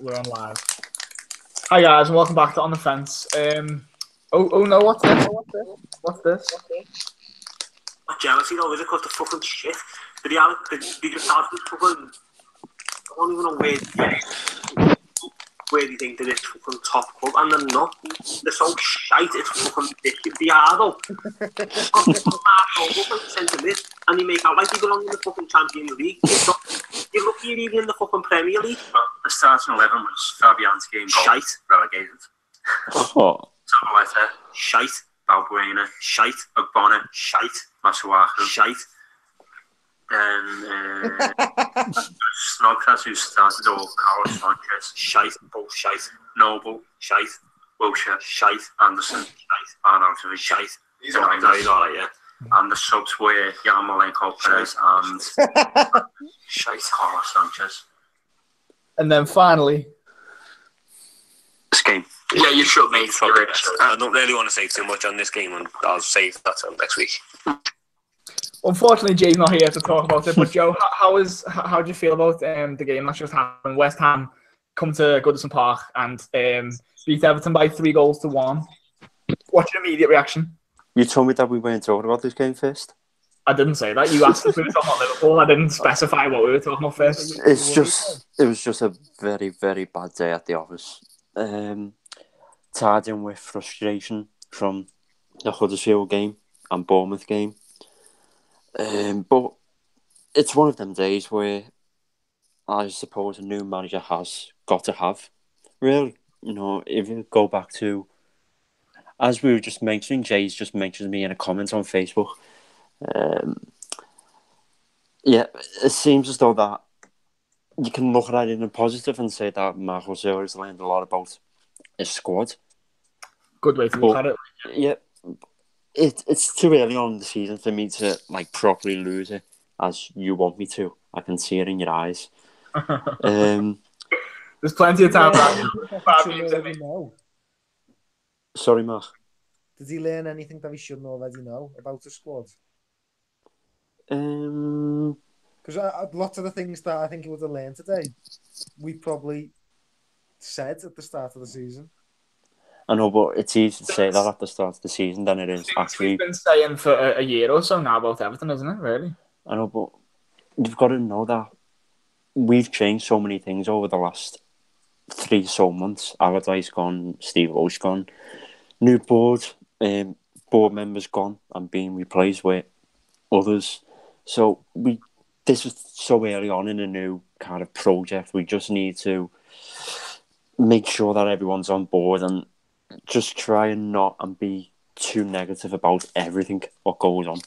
We're on live. Hi guys, and welcome back to On the Fence. Oh no, what's this? What's this? Jealousy though, is it? Because the fucking shit. The reality, they just have this fucking. I don't even know where they think they're this fucking top club, and they're not. They're so shite. It's fucking ridiculous. They are though. And they make out like they belong in the fucking Champions League. You're lucky you're even in the fucking Premier League. Well, the starting 11 was Fabianski and Shite. Relegated. Zabaleta, Shite. Balbuena, Shite. Ogbonna, Shite. Masuaku, Shite. and Snodgrass, who started all Carlos Sanchez, Shite. Both shite. Noble, Shite. Wilshere, Shite. Anderson, Shite. Arnautovic, Shite. He's alright, yeah. and the subs were Yarmolenko, Perez, and Shite. Carlos Sanchez. And then finally, This game. Yeah, you should, mate. I don't really want to say too much on this game, and I'll save that till next week. unfortunately, Jay's not here to talk about it. But Joe, how do you feel about the game that's just happened? West Ham come to Goodison Park and beat Everton by 3-1. What's your immediate reaction? You told me that we weren't talking about this game first. I didn't say that. You asked if we were talking about Liverpool. I didn't specify what we were talking about first. It was just a very, very bad day at the office. Tied in with frustration from the Huddersfield game and Bournemouth game. But it's one of them days where I suppose a new manager has got to have. Really, if you go back to, as we were just mentioning, Jay's just mentioned me in a comment on Facebook. It seems as though that you can look at it in a positive and say that Marco Silva has learned a lot about his squad. Good way to look at it. Yeah, it's too early on in the season for me to properly lose it as you want me to. I can see it in your eyes. There's plenty of time. Sorry, Mark. Did he learn anything that he shouldn't already know about the squad? Because lots of the things that I think he would have learned today, we probably said at the start of the season. I know, but it's easy to say that at the start of the season than it is actually. We've been saying for a year or so now about Everton, isn't it, really? I know, but you've got to know that we've changed so many things over the last 3 months. Allardyce gone, Steve Roach gone, new board members gone and being replaced with others. So this was so early on in a new kind of project. We just need to make sure that everyone's on board and just try and not and be too negative about everything what goes on.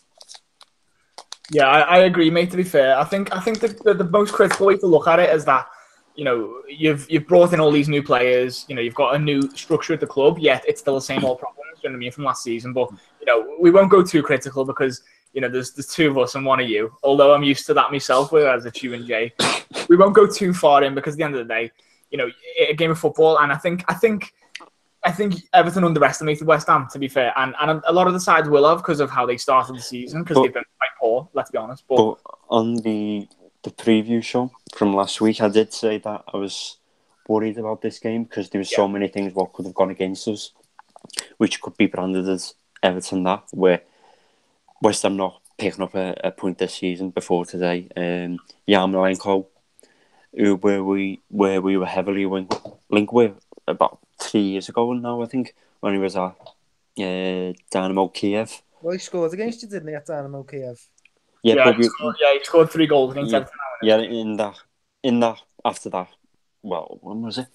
Yeah, I agree, mate. To be fair, I think the most critical way to look at it is that you've brought in all these new players. You've got a new structure at the club. Yet it's still the same old problems. You know what I mean, from last season. But we won't go too critical because there's 2 of us and 1 of you. Although I'm used to that myself, whereas it's you and Jay. We won't go too far in because at the end of the day, a game of football, and I think Everton underestimated West Ham, to be fair, and a lot of the sides will have because of how they started the season, because they've been quite poor, let's be honest. But on the preview show from last week, I did say that I was worried about this game because there was so many things what could have gone against us, which could be branded as Everton where West Ham not picking up a point this season before today. Yarmolenko, where we were heavily linked with about 3 years ago now, I think, when he was at Dynamo Kiev. Well, he scored against you, didn't he, at Dynamo Kiev? Yeah, he scored 3 goals against Everton. Yeah, in that after that, well, when was it?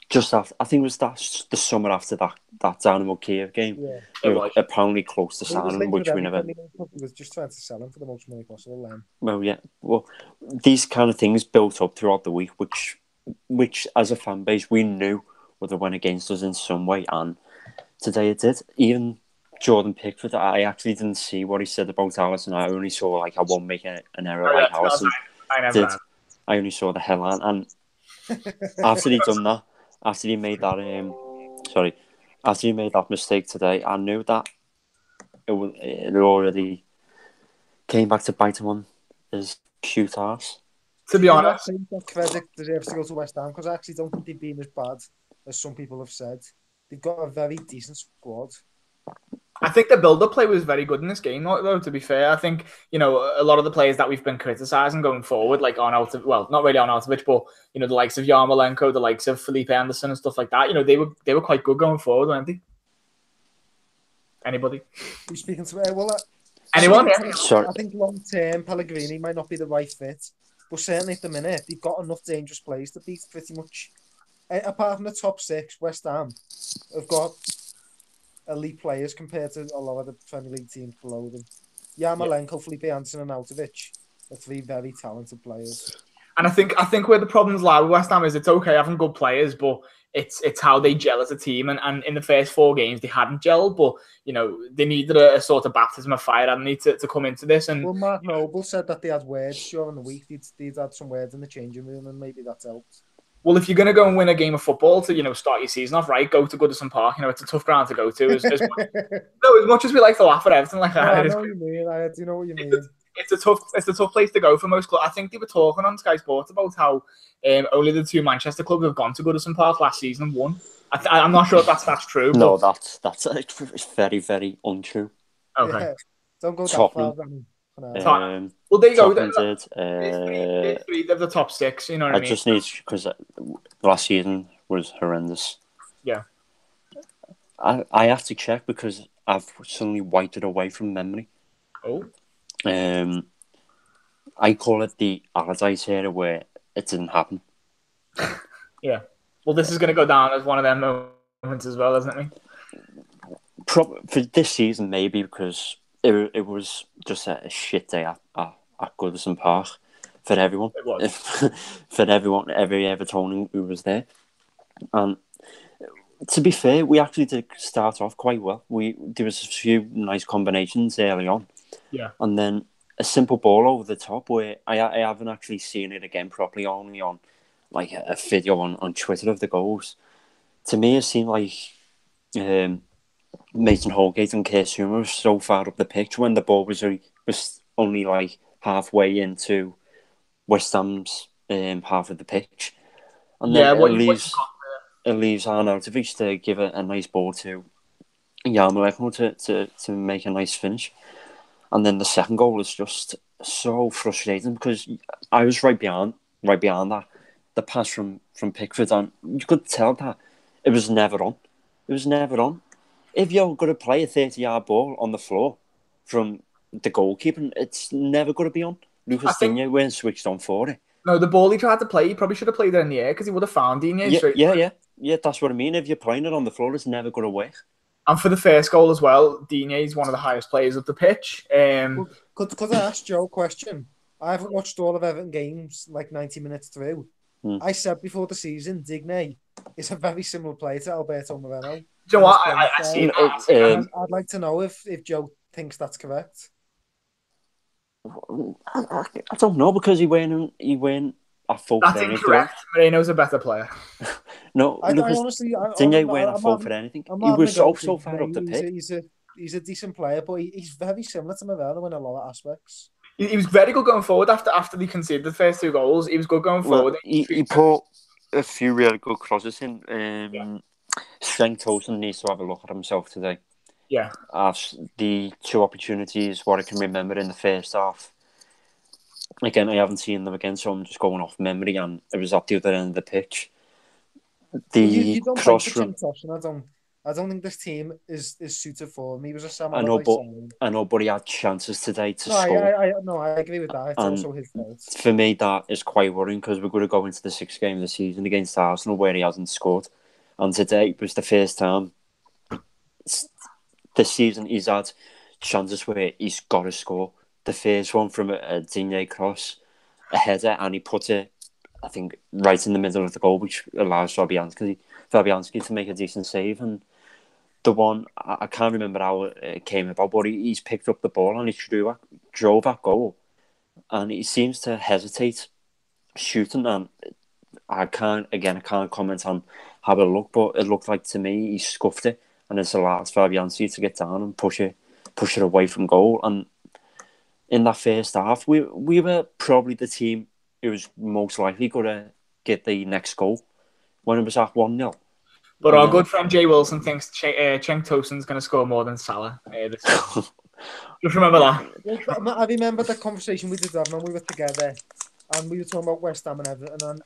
Just after, I think it was the summer after that Dynamo Kiev game. Yeah. We were apparently close to signing him, which we never. He was just trying to sell him for the most money possible then. Well, yeah. Well, these kind of things built up throughout the week, which as a fan base we knew would have went against us in some way, and today it did. Even Jordan Pickford, I actually didn't see what he said about Alisson. I only saw I won't make an error like Alisson did. I only saw the headline, and after he done that, after he made that mistake today, I knew that it already came back to bite him on his cute ass. To be honest, I think that credit deserves to go to West Ham because I actually don't think they've been as bad as some people have said. They've got a very decent squad. I think the build-up play was very good in this game, though, to be fair. I think, a lot of the players that we've been criticising going forward, like not really Arnautovic, but, the likes of Yarmolenko, the likes of Felipe Anderson and stuff like that, they were quite good going forward, weren't they? Anybody? Who's speaking to Anyone? Yeah. Sorry. I think long-term, Pellegrini might not be the right fit, but certainly at the minute, they've got enough dangerous players to beat pretty much, apart from the top 6, West Ham have got elite players compared to a lot of the Premier League teams below them. Yarmolenko, Felipe Anderson and Arnautovic are 3 very talented players. And I think where the problems lie with West Ham is it's okay having good players, but it's how they gel as a team. And in the first 4 games, they hadn't gelled, but, they needed a sort of baptism of fire, hadn't they, to come into this. And well, Mark Noble said that they had words during the week. They'd had some words in the changing room, and maybe that's helped. Well, if you're going to go and win a game of football to, start your season off right, go to Goodison Park. It's a tough ground to go to. As much as we like to laugh at Everton, I know what you mean. I do know what you mean. It's a tough place to go for most clubs. I think they were talking on Sky Sports about how only the 2 Manchester clubs have gone to Goodison Park last season and won. I'm not sure if that's true. No, that's very, very untrue. Okay. Yeah. Don't go Tottenham. that far. Well, there you go. Tottenham did. 3 of the top 6. You know what I mean? I just need, because last season was horrendous. Yeah. I have to check because I've suddenly wiped it away from memory. Oh. I call it the Allardyce era where it didn't happen. Yeah. Well, this is going to go down as one of them moments as well, isn't it? For this season, maybe because it was just a shit day at Goodison Park for everyone. It was. For everyone, every Evertonian who was there. And to be fair, we actually did start off quite well. There was a few nice combinations early on. Yeah. And then a simple ball over the top where I haven't actually seen it again properly, only on like a video on Twitter of the goals. To me, it seemed like Mason Holgate and Keir Suma were so far up the pitch when the ball was only like halfway into West Ham's half of the pitch. And then it leaves Arnautovic to give a nice ball to Yarmolenko to make a nice finish. And then the second goal was just so frustrating because I was right behind that. The pass from Pickford, and you could tell that it was never on. It was never on. If you're going to play a 30-yard ball on the floor from the goalkeeper, it's never going to be on. Lucas Digne weren't switched on for it. No, the ball he tried to play, he probably should have played it in the air because he would have found Digne. Yeah, that's what I mean. If you're playing it on the floor, it's never going to work. And for the first goal as well, Digne is one of the highest players of the pitch. Could I ask Joe a question? I haven't watched all of Everton games, like 90 minutes through. I said before the season, Digne is a very similar player to Alberto Moreno. Do you know what? I see that. I'd like to know if Joe thinks that's correct. I don't know because he went at full That's for incorrect. Moreno's a better player. No, Digne went at full for anything. He was so far up the pitch. He's a decent player, but he's very similar to Moreno in a lot of aspects. He was very good going forward after they conceded the first 2 goals. He was good going forward. He put a few really good crosses in. Strength Tosin needs to have a look at himself today. Yeah. The 2 opportunities, what I can remember in the first half. Again, I haven't seen them again, so I'm just going off memory, and it was at the other end of the pitch. You don't cross from Tosin. I don't think this team is suited for him. He was a Sam Allardyce. I know, but he had chances today to score. I agree with that. It's also his fault. For me, that is quite worrying because we're going to go into the 6th game of the season against Arsenal where he hasn't scored. And today was the first time this season he's had chances where he's got to score. The first one from a Digne cross, a header, and he put it, I think, right in the middle of the goal, which allows Fabianski to make a decent save. And the one, I can't remember how it came about, but he's picked up the ball and he drove at goal. And he seems to hesitate shooting, and I can't comment on how it looked, but it looked like to me he scuffed it, and it's allowed Fabianski to get down and push it away from goal. And in that first half, we were probably the team he was most likely going to get the next goal when it was at 1-0. But our good friend Jay Wilson thinks Cenk Tosun's going to score more than Salah. Just remember that. I remember the conversation we did have when we were together, and we were talking about West Ham and Everton, and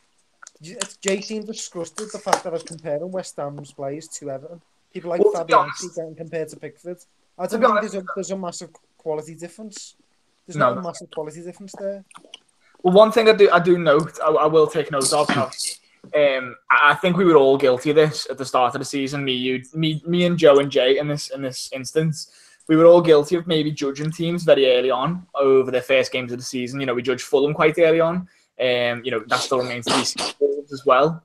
Jay seemed disgusted the fact that I was comparing West Ham's players to Everton. People like Fabianski getting compared to Pickford. I don't think there's a massive quality difference. There's not a massive quality difference there. Well, one thing I do note, I will take note of. I think we were all guilty of this at the start of the season. Me and Joe and Jay in this instance, we were all guilty of maybe judging teams very early on over their first games of the season. You know, we judged Fulham quite early on. You know, that still remains to be seen as well.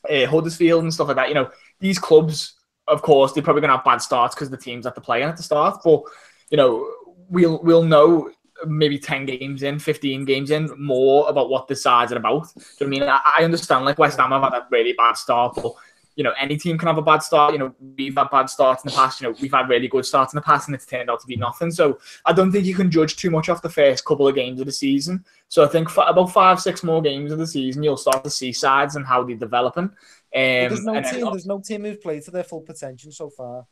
Huddersfield and stuff like that. You know, these clubs, of course, they're probably going to have bad starts because the teams have to play in at the start. But you know, we'll know maybe 10 games in, 15 games in, more about what the sides are about. Do you know what I mean? I understand, like, West Ham have had a really bad start, but, you know, any team can have a bad start. You know, we've had bad starts in the past. You know, we've had really good starts in the past, and it's turned out to be nothing. So I don't think you can judge too much off the first couple of games of the season. So I think for about 5-6 more games of the season, you'll start to see sides and how they're developing. There's no team who's played to their full potential so far.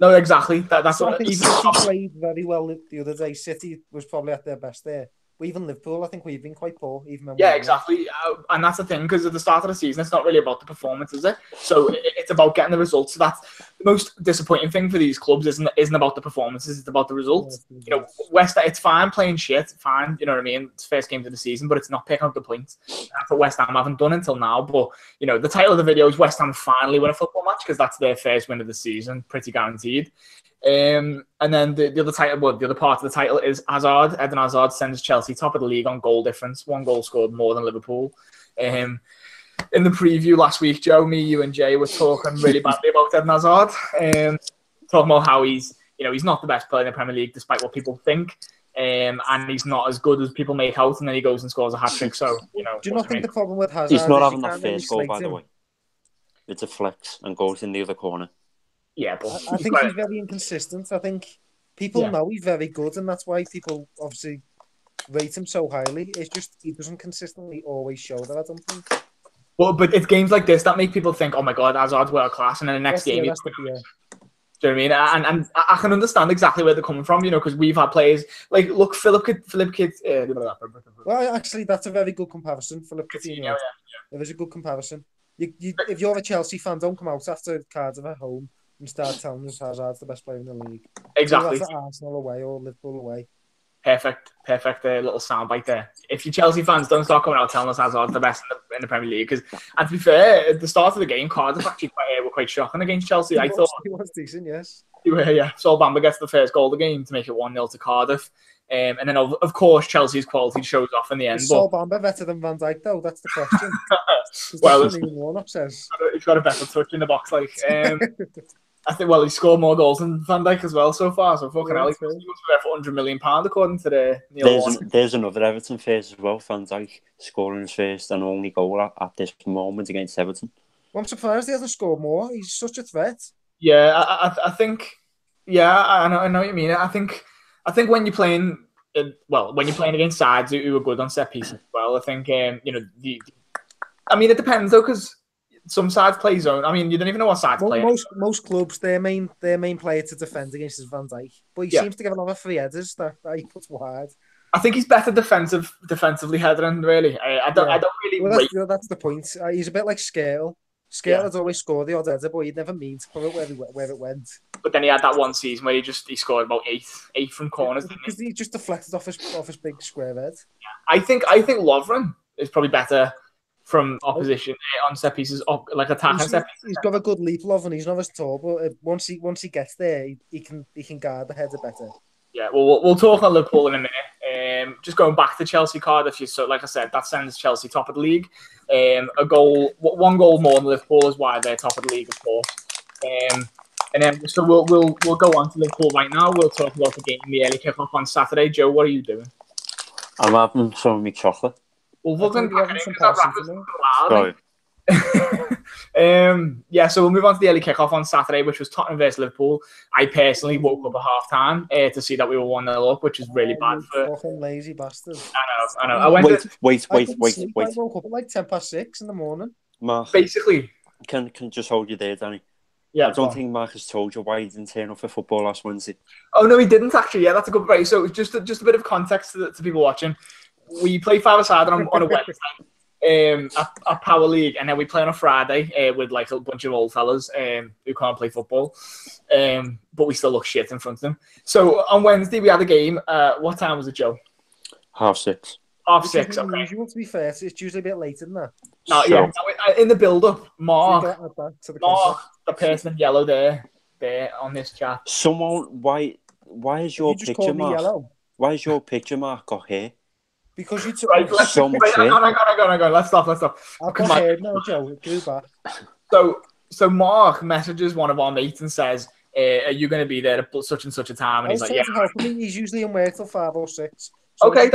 No, exactly. That's what. Even City played very well the other day. City was probably at their best there. But even Liverpool, I think we've been quite poor. Yeah, exactly. And that's the thing, because at the start of the season, it's not really about the performance, is it? So it's about getting the results. So that's the most disappointing thing for these clubs. Isn't about the performances. It's about the results. You know, West Ham, it's fine playing shit. Fine, you know what I mean? It's first games of the season, but it's not picking up the points. That's what West Ham haven't done until now. But, you know, the title of the video is West Ham finally win a football match, because that's their first win of the season, pretty guaranteed. And then the other title, the other part of the title is Hazard. Eden Hazard sends Chelsea top of the league on goal difference. 1 goal scored more than Liverpool. In the preview last week, Joe, me, you, and Jay were talking really badly about Eden Hazard. Talking about how he's not the best player in the Premier League, despite what people think. And he's not as good as people make out. And then he goes and scores a hat trick. So, you know, do you not think the problem with Hazard? He's not having that first goal, by the way. It's a flex and goes in the other corner. Yeah, but I think he's very inconsistent. I think people know he's very good, and that's why people obviously rate him so highly. It's just he doesn't consistently always show that, I don't think. Well, but it's games like this that make people think, oh my God, Hazard's world class, and then the next game, do you know what I mean? And I can understand exactly where they're coming from, you know, because we've had players like, look, Philip Kidd. Well, actually, that's a very good comparison, Philip Coutinho. Yeah. It is a good comparison. If you're a Chelsea fan, don't come out after Cardiff at home and start telling us Hazard's the best player in the league. Exactly. Arsenal away or Liverpool away. Perfect little soundbite there. If you Chelsea fans, don't start coming out telling us Hazard's the best in the Premier League. And to be fair, at the start of the game, Cardiff actually were quite shocking against Chelsea. I thought he was decent, yes. Yeah. Sol Bamba gets the first goal of the game to make it 1-0 to Cardiff. And then, of course, Chelsea's quality shows off in the end. Is Sol Bamba better than Van Dijk, though? That's the question. Well, he's got a better touch in the box. Like, I think, he scored more goals than Van Dijk as well so far. So fucking hell, he must be there for £100 million according to the Neil. There's another Everton face as well. Van Dijk scoring his first and only goal at this moment against Everton. Well, I'm surprised he hasn't scored more. He's such a threat. Yeah, I think. Yeah, I know what you mean. I think when you're playing, when you're playing against sides who are good on set pieces as well, I think you know it depends though, because some sides play zone. I mean, you don't even know what sides play. Most clubs, their main player to defend against is Van Dijk, but he seems to get a lot of free headers that he puts wide. I think he's better defensively headering. Really, I don't really. Well, that's the point. He's a bit like Skrtel. Skrtel had always scored the odd header, but he'd never mean to put it where it went. But then he had that one season where he scored about eight from corners. Because he just deflected off his big square head. Yeah. I think Lovren is probably better from opposition on set pieces, like attacking set pieces. He's got a good leap, Lovren. He's not as tall, but once he gets there, he can guard the header better. Yeah, well, we'll talk on Liverpool in a minute. Just going back to Chelsea Cardiff, so like I said, that sends Chelsea top of the league. One goal more than Liverpool is why they're top of the league, of course. And then so we'll go on to Liverpool right now. We'll talk about the game, the early kickoff on Saturday. Joe, what are you doing? I'm having some of my chocolate. Well, we're going to Sorry. Yeah, so we'll move on to the early kickoff on Saturday, which was Tottenham versus Liverpool. I personally woke up at half-time to see that we were 1-0 up, which is really bad for... Fucking lazy bastard. I know. I went Wait. I woke up at like 6:10 in the morning. Mark, basically... can just hold you there, Danny. Yeah, I don't think Mark has told you why he didn't turn up for football last Wednesday. Oh, no, he didn't actually. Yeah, that's a good break. So just a bit of context to people watching. We play five-a-side on a Wednesday at Power League, and then we play on a Friday with like a bunch of old fellas who can't play football, but we still look shit in front of them. So on Wednesday, we had a game. What time was it, Joe? 6:30. 6:30, okay. Unusual, to be fair. It's usually a bit later than that. No, Sure. yeah. In the build-up, Mark, The the person in yellow there on this chat. Someone, why is your picture, Mark? Yellow? Why is your picture, Mark, got hair? Because you took So much Hang hair. on. Let's stop. I've got hair now, Joe. Go back. So Mark messages one of our mates and says, "Are you going to be there at such and such a time?" And he's like, "Yeah." He's usually in work till 5 or 6. Okay,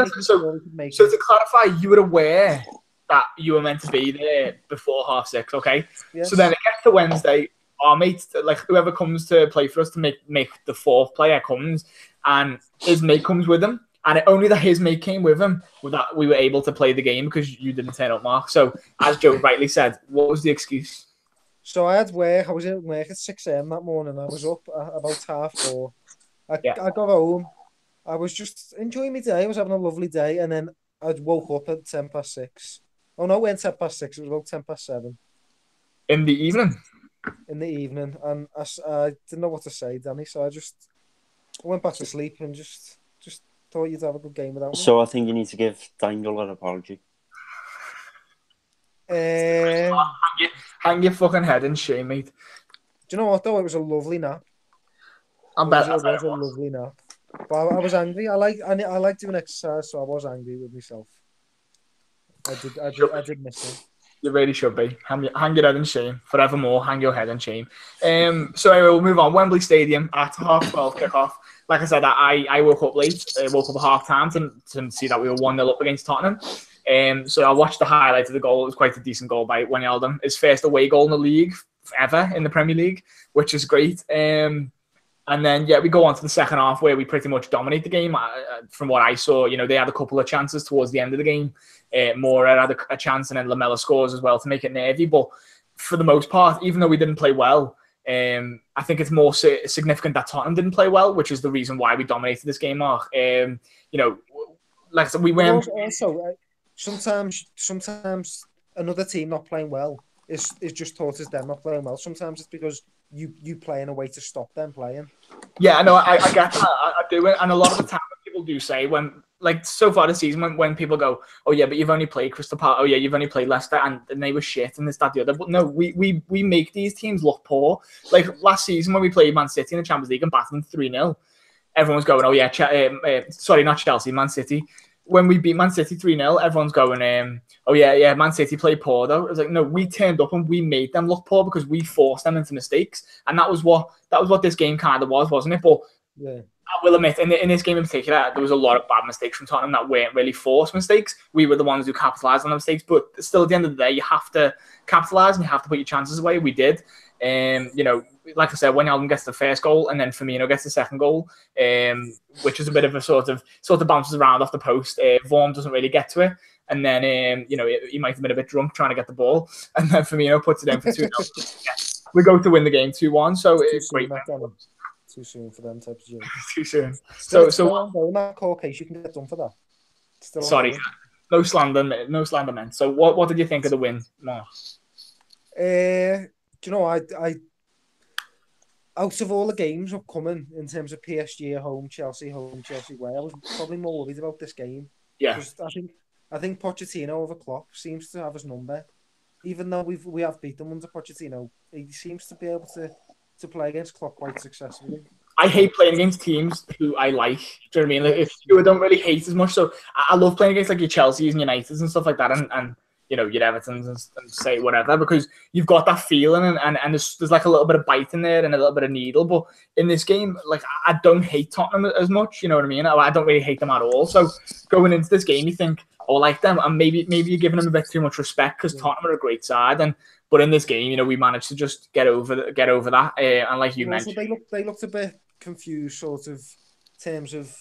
so to clarify, you were aware that you were meant to be there before 6:30, okay? Yes. So then it gets to Wednesday, our mates, like whoever comes to play for us to make the fourth player comes, and his mate comes with him, and only that his mate came with him, that we were able to play the game because you didn't turn up, Mark. So, as Joe rightly said, what was the excuse? So I had work. I was at work at 6 a.m. that morning. I was up about 4:30. I got home. I was just enjoying my day. I was having a lovely day, and then I woke up at 6:10. Oh no, it went 6:10. It was about 7:10. In the evening? In the evening, and I didn't know what to say, Danny. So I went back to sleep and just thought you'd have a good game without me. So I think you need to give Daniel an apology. Hang your fucking head in shame, mate. Do you know what though? It was a lovely nap. I bet it was a lovely nap. But I was angry. I like doing exercise, so I was angry with myself. I did miss it. You really should be. Hang your head in shame. Forevermore, hang your head in shame. So anyway, we'll move on. Wembley Stadium at 12:30 kickoff. Like I said, I woke up late. I woke up at half-time to see that we were 1-0 up against Tottenham. So I watched the highlight of the goal. It was quite a decent goal by Wijnaldum. His first away goal in the league ever in the Premier League, which is great. And then, we go on to the second half where we pretty much dominate the game. From what I saw, they had a couple of chances towards the end of the game. Moura had a chance, and then Lamela scores as well to make it nervy. But for the most part, even though we didn't play well, I think it's more significant that Tottenham didn't play well, which is the reason why we dominated this game, Mark. Like I said, we went... Also, sometimes another team not playing well is just thought as them not playing well. Sometimes it's because you play in a way to stop them playing. Yeah, I know. I get that. I do it. And a lot of the time people do say when, like so far this season, when people go, oh yeah, but you've only played Crystal Palace. Oh yeah, you've only played Leicester, and they were shit and this, that, the other. But no, we make these teams look poor. Like last season when we played Man City in the Champions League and battled them 3-0, everyone was going, oh yeah, sorry, not Chelsea, Man City. When we beat Man City 3-0, everyone's going, oh yeah, Man City played poor though. It was like, no, we turned up and we made them look poor because we forced them into mistakes, and that was what this game kind of was, wasn't it? But yeah, I will admit, in this game in particular, there was a lot of bad mistakes from Tottenham that weren't really forced mistakes. We were the ones who capitalised on the mistakes, but still, at the end of the day, you have to capitalise and you have to put your chances away. We did. Like I said, Wijnaldum gets the first goal, and then Firmino gets the second goal, which is a bit of a sort of bounces around off the post. Vaughan doesn't really get to it, and then he might have been a bit drunk trying to get the ball, and then Firmino puts it in for 2-0. We go to win the game 2-1. So it's great. Too soon for them types of jokes. Too soon. So in that court case, you can get done for that. Sorry, no slander, man. So what did you think of the win, Mark? Do you know, I out of all the games upcoming in terms of PSG at home, Chelsea away, I was probably more worried about this game. Yeah. I think Pochettino over Klopp seems to have his number. Even though we have beat them under Pochettino, he seems to be able to play against Klopp quite successfully. I hate playing against teams who I like. Do you know what I mean? Like, who I don't really hate as much. So I love playing against like your Chelseas and Uniteds and stuff like that, and your Evertons and say whatever, because you've got that feeling and there's like a little bit of bite in there and a little bit of needle. But in this game, like I don't hate Tottenham as much. You know what I mean? I don't really hate them at all. So going into this game, you think, or like them, and maybe you're giving them a bit too much respect because Tottenham are a great side, but in this game, you know, we managed to just get over that, and like you mentioned, they looked a bit confused, sort of, in terms of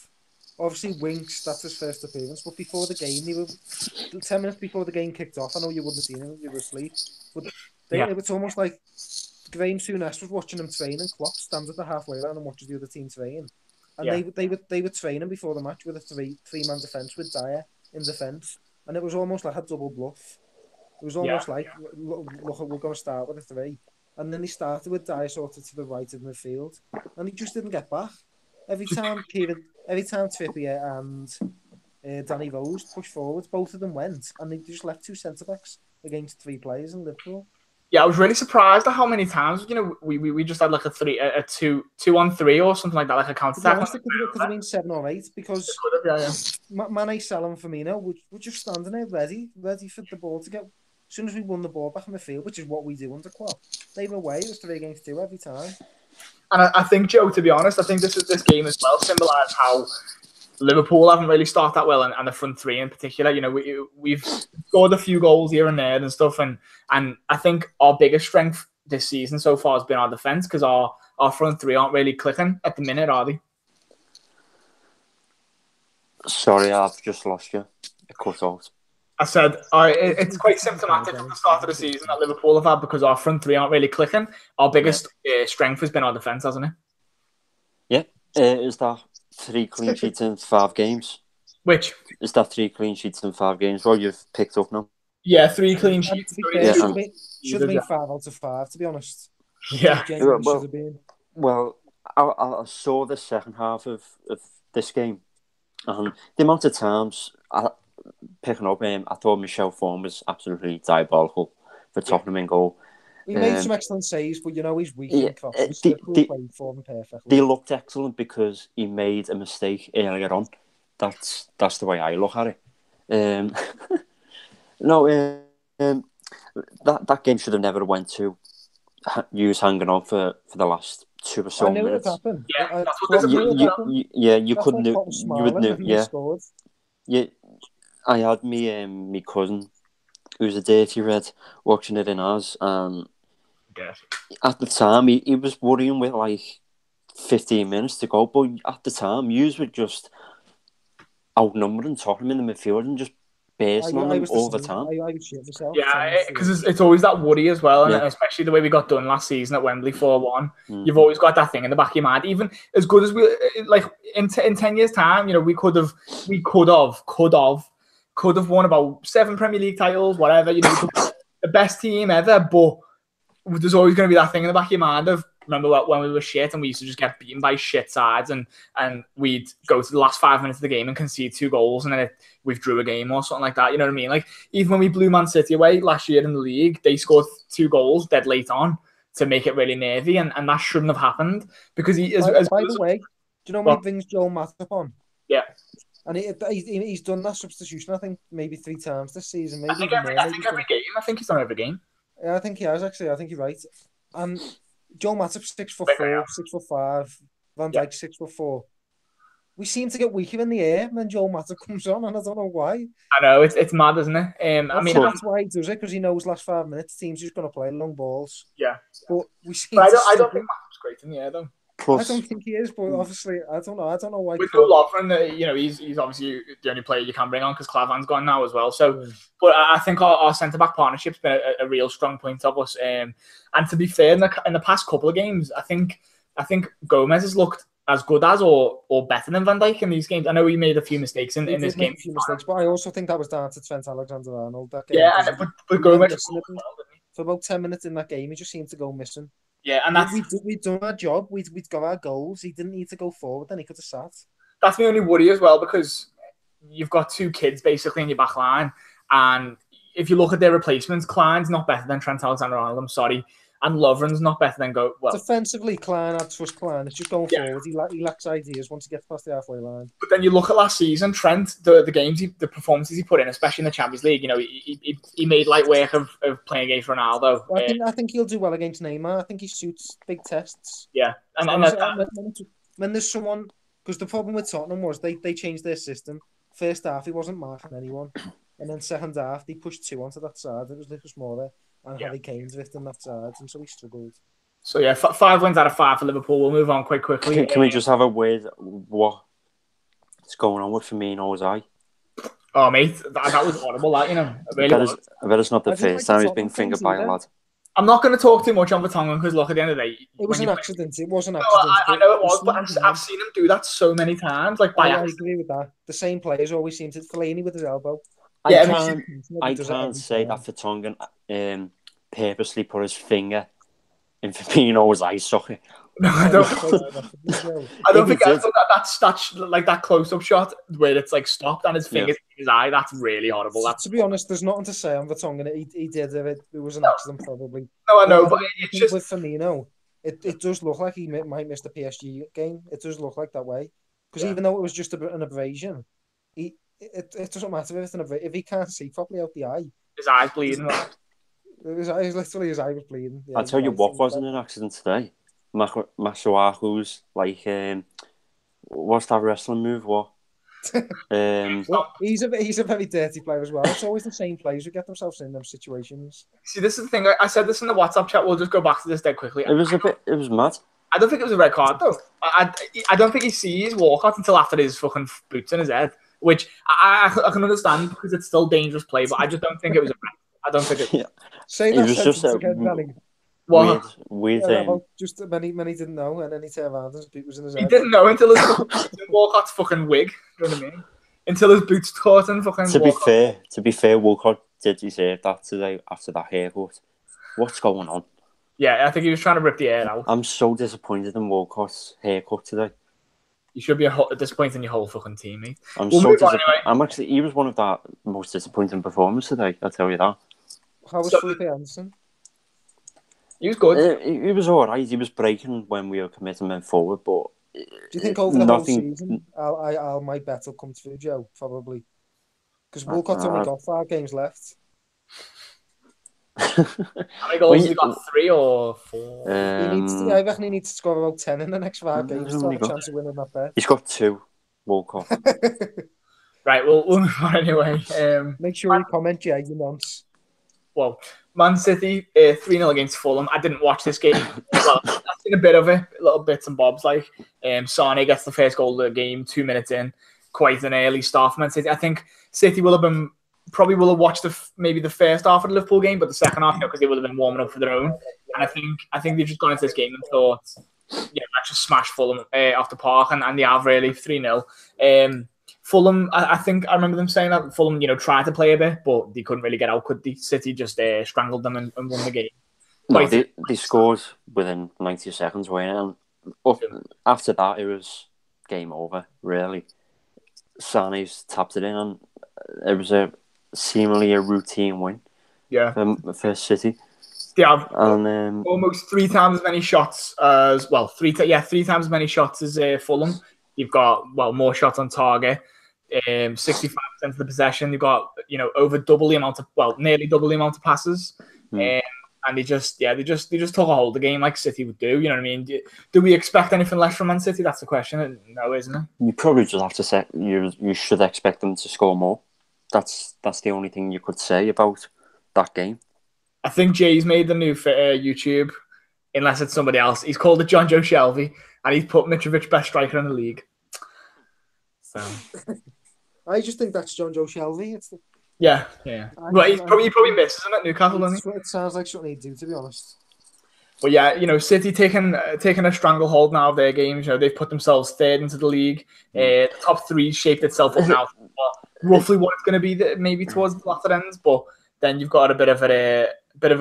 obviously Winks, that's his first appearance, but before the game, they were 10 minutes before the game kicked off. I know you wouldn't have seen him, you were asleep, but it was almost like Graham Souness was watching them train, and Klopp stands at the halfway line and watches the other team train. And they were training before the match with a three-man defence with Dyer in defence. And it was almost like a double bluff. It was almost like, look, we're going to start with a three. And then he started with Dyer sort of to the right of midfield. And he just didn't get back. Every time Trippier and Danny Rose pushed forward, both of them went. And they just left two centre-backs against three players in Liverpool. Yeah, I was really surprised at how many times, you know, we just had like a 2-on-3 or something like that, like a counter attack. It could have been 7 or 8 because Mane, Salah, and Firmino were just standing there ready for the ball to get. As soon as we won the ball back in the field, which is what we do under Klopp, they were away. It was 3 against 2 every time. And I think, Joe, to be honest, I think this game as well symbolised how Liverpool haven't really started that well, and the front three in particular. You know, we've scored a few goals here and there and stuff, and I think our biggest strength this season so far has been our defence, because our front three aren't really clicking at the minute, are they? Sorry, I've just lost you. It cut out. I said it's quite symptomatic of the start of the season that Liverpool have had, because our front three aren't really clicking. Our biggest strength has been our defence, hasn't it? Yeah, is that 3 clean sheets in 5 games? Which? Is that 3 clean sheets in 5 games? Well, you've picked up now. Yeah, 3 clean sheets. Should have been 5 out of 5, to be honest. Yeah. Well, I saw the second half of this game, and the amount of times picking up, I thought Michel Form was absolutely diabolical for Tottenham in goal. He made some excellent saves, but you know he's weak in crosses. Played for him perfectly. They looked excellent because he made a mistake earlier on. That's the way I look at it. That game should have never went to use hanging on for the last 2 or so minutes. I knew it happened. Yeah, that's what you couldn't. You would know. Yeah. Yeah, I had me cousin, who's a dirty red, watching it in ours, and at the time he was worrying with like 15 minutes to go, but at the time yous were just outnumbering Tottenham in the midfield and just basing on them all the time. I would shit myself. Yeah, because it's always that worry as well, and especially the way we got done last season at Wembley 4-1. You've always got that thing in the back of your mind. Even as good as we, like in 10 years' time, you know, we could have won about 7 Premier League titles, whatever. You know, the best team ever, but there's always going to be that thing in the back of your mind of, remember when we were shit and we used to just get beaten by shit sides, and we'd go to the last 5 minutes of the game and concede 2 goals, and then we drew a game or something like that. You know what I mean? Like, even when we blew Man City away last year in the league, they scored 2 goals dead late on to make it really nervy, and that shouldn't have happened, because he is. By the way, do you know when he brings Joel Matip on? Yeah. And he's done that substitution, I think, maybe 3 times this season. Maybe I think every game. I think he's done every game. Yeah, I think he has, actually. I think you're right. And Joel Matip 6'4", 6'5", Van Dijk 6'4". We seem to get weaker in the air when Joel Matip comes on, and I don't know why. I know, it's mad, isn't it? That's why he does it, because he knows last 5 minutes teams just going to play long balls. Yeah. But I don't think Matip's great in the air, though. I don't think he is, but obviously, I don't know why. With Lovren, you know, he's obviously the only player you can bring on, because Clavan's gone now as well. So, but I think our centre-back partnership's been a real strong point of us. And to be fair, in the past couple of games, I think Gomez has looked as good as or better than Van Dijk in these games. I know he made a few mistakes in this game. But I also think that was down to Trent Alexander-Arnold. That game, but Gomez for about 10 minutes in that game, he just seemed to go missing. Yeah, and we'd done our job. We'd got our goals. He didn't need to go forward. Then he could have sat. That's my only worry as well, because you've got 2 kids basically in your back line, and if you look at their replacements, Klein's not better than Trent Alexander-Arnold. I'm sorry, and Lovren's not better than defensively. Klein, I'd trust Klein. It's just going forward. He lacks ideas once he gets past the halfway line. But then you look at last season, Trent, the games, the performances he put in, especially in the Champions League. You know, he made light work of playing against Ronaldo. I think he'll do well against Neymar. I think he suits big tests. Yeah, when there's someone, because the problem with Tottenham was they changed their system, First half, he wasn't marking anyone. And then second half, they pushed 2 onto that side. It was Lucas Moura and Yeah. Harry Kane drifting that side, and so he struggled. So yeah, 5 wins out of 5 for Liverpool. We'll move on quite quickly. Can we just have a word? What's going on with Firmino's eye? Oh mate, that was horrible. That, you know, it really was. I bet it's not the I didn't first like time the he's been Tottenham fingered things by a either. lad. I'm not going to talk too much on Vertonghen because look, at the end of the day, It was when an you- accident. It was an No, accident. I know it was, but I've seen him do that so many times. Like by I accident. agree with that. The same players always seem to Fellaini with his elbow. Yeah, I I can't, I Does it can't every say time. that Vertonghen purposely put his finger in Firmino's eye socket. No, I don't. I don't If he think I did- thought that's like that close-up shot where it's like stopped and his fingers in his eye. That's really horrible. That's To be honest, there's nothing to say on Vertonghen. He did it. It was an accident, probably. no, I know, Well, but I it's think just with Firmino, it does look like he might miss the PSG game. It does look like that way. Because Yeah. even though it was just an abrasion, it doesn't matter if it's an abrasion. If he can't see properly out the eye, his eyes bleeding. his eye was bleeding. Yeah, I'll tell you right. what wasn't an accident today. Masuaku's like, what's that wrestling move? What? Well, he's a very dirty player as well. It's always the same players who get themselves in them situations. See, this is the thing. I said this in the WhatsApp chat. We'll just go back to this dead quickly. It was mad. I don't think it was a red card though. I don't think he sees Walcott until after his fucking boots in his head, which I can understand because it's still dangerous play. But I just don't think it was a red. I don't think it. Yeah. Say It that was just sentence a again, Danny. Well, weird. Yeah, well, just many didn't know, and then he turned around and his boot was in his he head. didn't know until his Walcott's fucking wig. Do you know what I mean? Until his boots caught and fucking. To be fair, Walcott did deserve that today after that haircut. What's going on? Yeah, I think he was trying to rip the air out. I'm so disappointed in Walcott's haircut today. You should be disappointed in your whole fucking team, mate. I'm We'll so move on disappointed. He was one of the most disappointing performers today. I'll tell you that. How was So- Felipe Anderson? He was good. He was all right. He was breaking when we were committing men forward, but Do you think over the whole nothing. season, my bet will come through, Joe? Probably. Because Walcott's only got 5 games left. How many goals has he got? 3 or 4? I reckon he needs to score about 10 in the next 5 games to only have a got- chance of winning that bet. He's got 2. Walcott. Right, we'll move on anyway. Make sure you comment, yeah, you nonce. Well, Man City 3-0 against Fulham. I didn't watch this game. Well, I've seen a bit of it, little bits and bobs. Like Sane gets the first goal of the game 2 minutes in. Quite an early start for Man City. I think City will have watched maybe the first half of the Liverpool game, but the second half, because they would have been warming up for their own. And I think they've just gone into this game and thought, yeah, let's just smash Fulham off the park, and they have really 3-0. Fulham, I think I remember them saying that Fulham, tried to play a bit, but they couldn't really get out. Could the City just strangled them and won the game? No, they scored within 90 seconds, weren't they? After that, it was game over, really. Sané's tapped it in, and it was seemingly a routine win. Yeah, for City. They have almost 3 times as many shots as 3 times as many shots as Fulham. You've got more shots on target, 65% of the possession. You've got over double the amount of nearly double the amount of passes, and they just took a hold of the game like City would do. You know what I mean? Do we expect anything less from Man City? That's the question. No, isn't it? You probably just have to say you should expect them to score more. That's the only thing you could say about that game. I think Jay's made the new YouTube, unless it's somebody else. He's called it John Joe Shelby, and he's put Mitrovic best striker in the league. So I just think that's John Joe Shelby. yeah. Well, he probably misses him at Newcastle, doesn't he? It sounds like something he'd do, to be honest. But yeah, City taking a stranglehold now of their games. They've put themselves third into the league. The top 3 shaped itself up now. Roughly what it's going to be, maybe towards the latter ends, but then you've got a bit of